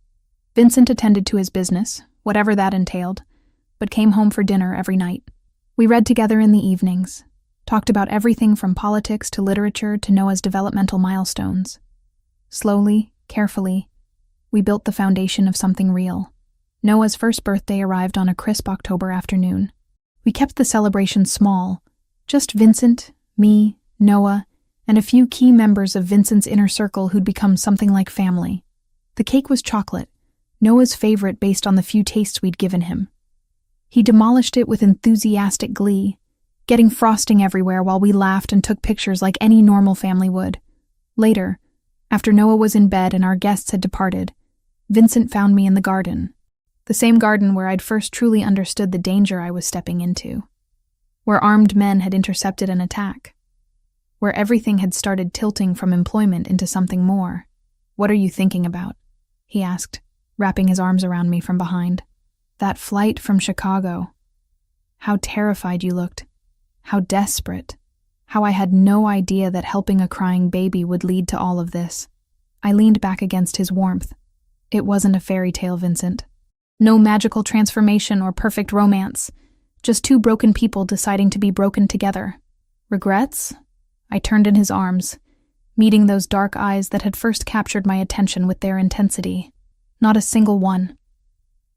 Speaker 1: Vincent attended to his business, whatever that entailed, but came home for dinner every night. We read together in the evenings, talked about everything from politics to literature to Noah's developmental milestones. Slowly, carefully, we built the foundation of something real. Noah's first birthday arrived on a crisp October afternoon. We kept the celebration small, just Vincent, me, Noah, and a few key members of Vincent's inner circle who'd become something like family. The cake was chocolate, Noah's favorite based on the few tastes we'd given him. He demolished it with enthusiastic glee, getting frosting everywhere while we laughed and took pictures like any normal family would. Later, after Noah was in bed and our guests had departed, Vincent found me in the garden. The same garden where I'd first truly understood the danger I was stepping into. Where armed men had intercepted an attack. Where everything had started tilting from employment into something more. "What are you thinking about?" he asked, wrapping his arms around me from behind. "That flight from Chicago. How terrified you looked. How desperate. How I had no idea that helping a crying baby would lead to all of this." I leaned back against his warmth. "It wasn't a fairy tale, Vincent. No magical transformation or perfect romance. Just 2 broken people deciding to be broken together. Regrets?" I turned in his arms, meeting those dark eyes that had first captured my attention with their intensity. Not a single one.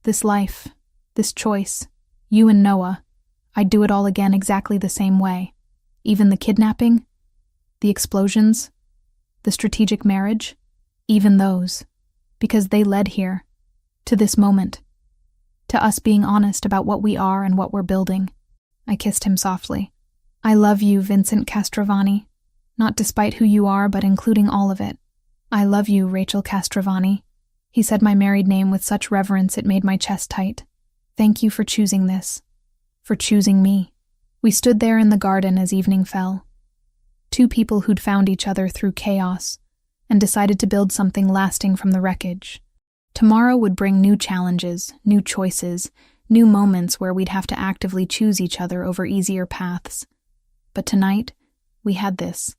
Speaker 1: This life, this choice, you and Noah, I'd do it all again exactly the same way. Even the kidnapping, the explosions, the strategic marriage, even those, because they led here, to this moment, to us being honest about what we are and what we're building. I kissed him softly. "I love you, Vincent Castrovani. Not despite who you are, but including all of it. I love you, Rachel Castrovani." He said my married name with such reverence it made my chest tight. "Thank you for choosing this. For choosing me." We stood there in the garden as evening fell. 2 people who'd found each other through chaos and decided to build something lasting from the wreckage. Tomorrow would bring new challenges, new choices, new moments where we'd have to actively choose each other over easier paths. But tonight, we had this.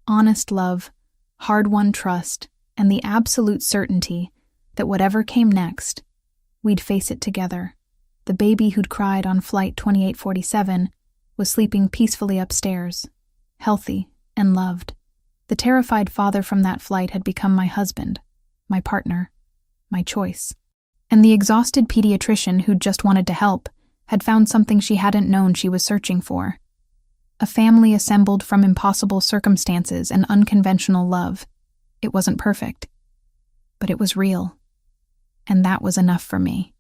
Speaker 1: Honest love, hard-won trust, and the absolute certainty that whatever came next, we'd face it together. The baby who'd cried on Flight 2847 was sleeping peacefully upstairs, healthy and loved. The terrified father from that flight had become my husband, my partner, my choice. And the exhausted pediatrician who'd just wanted to help had found something she hadn't known she was searching for. A family assembled from impossible circumstances and unconventional love. It wasn't perfect, but it was real. And that was enough for me.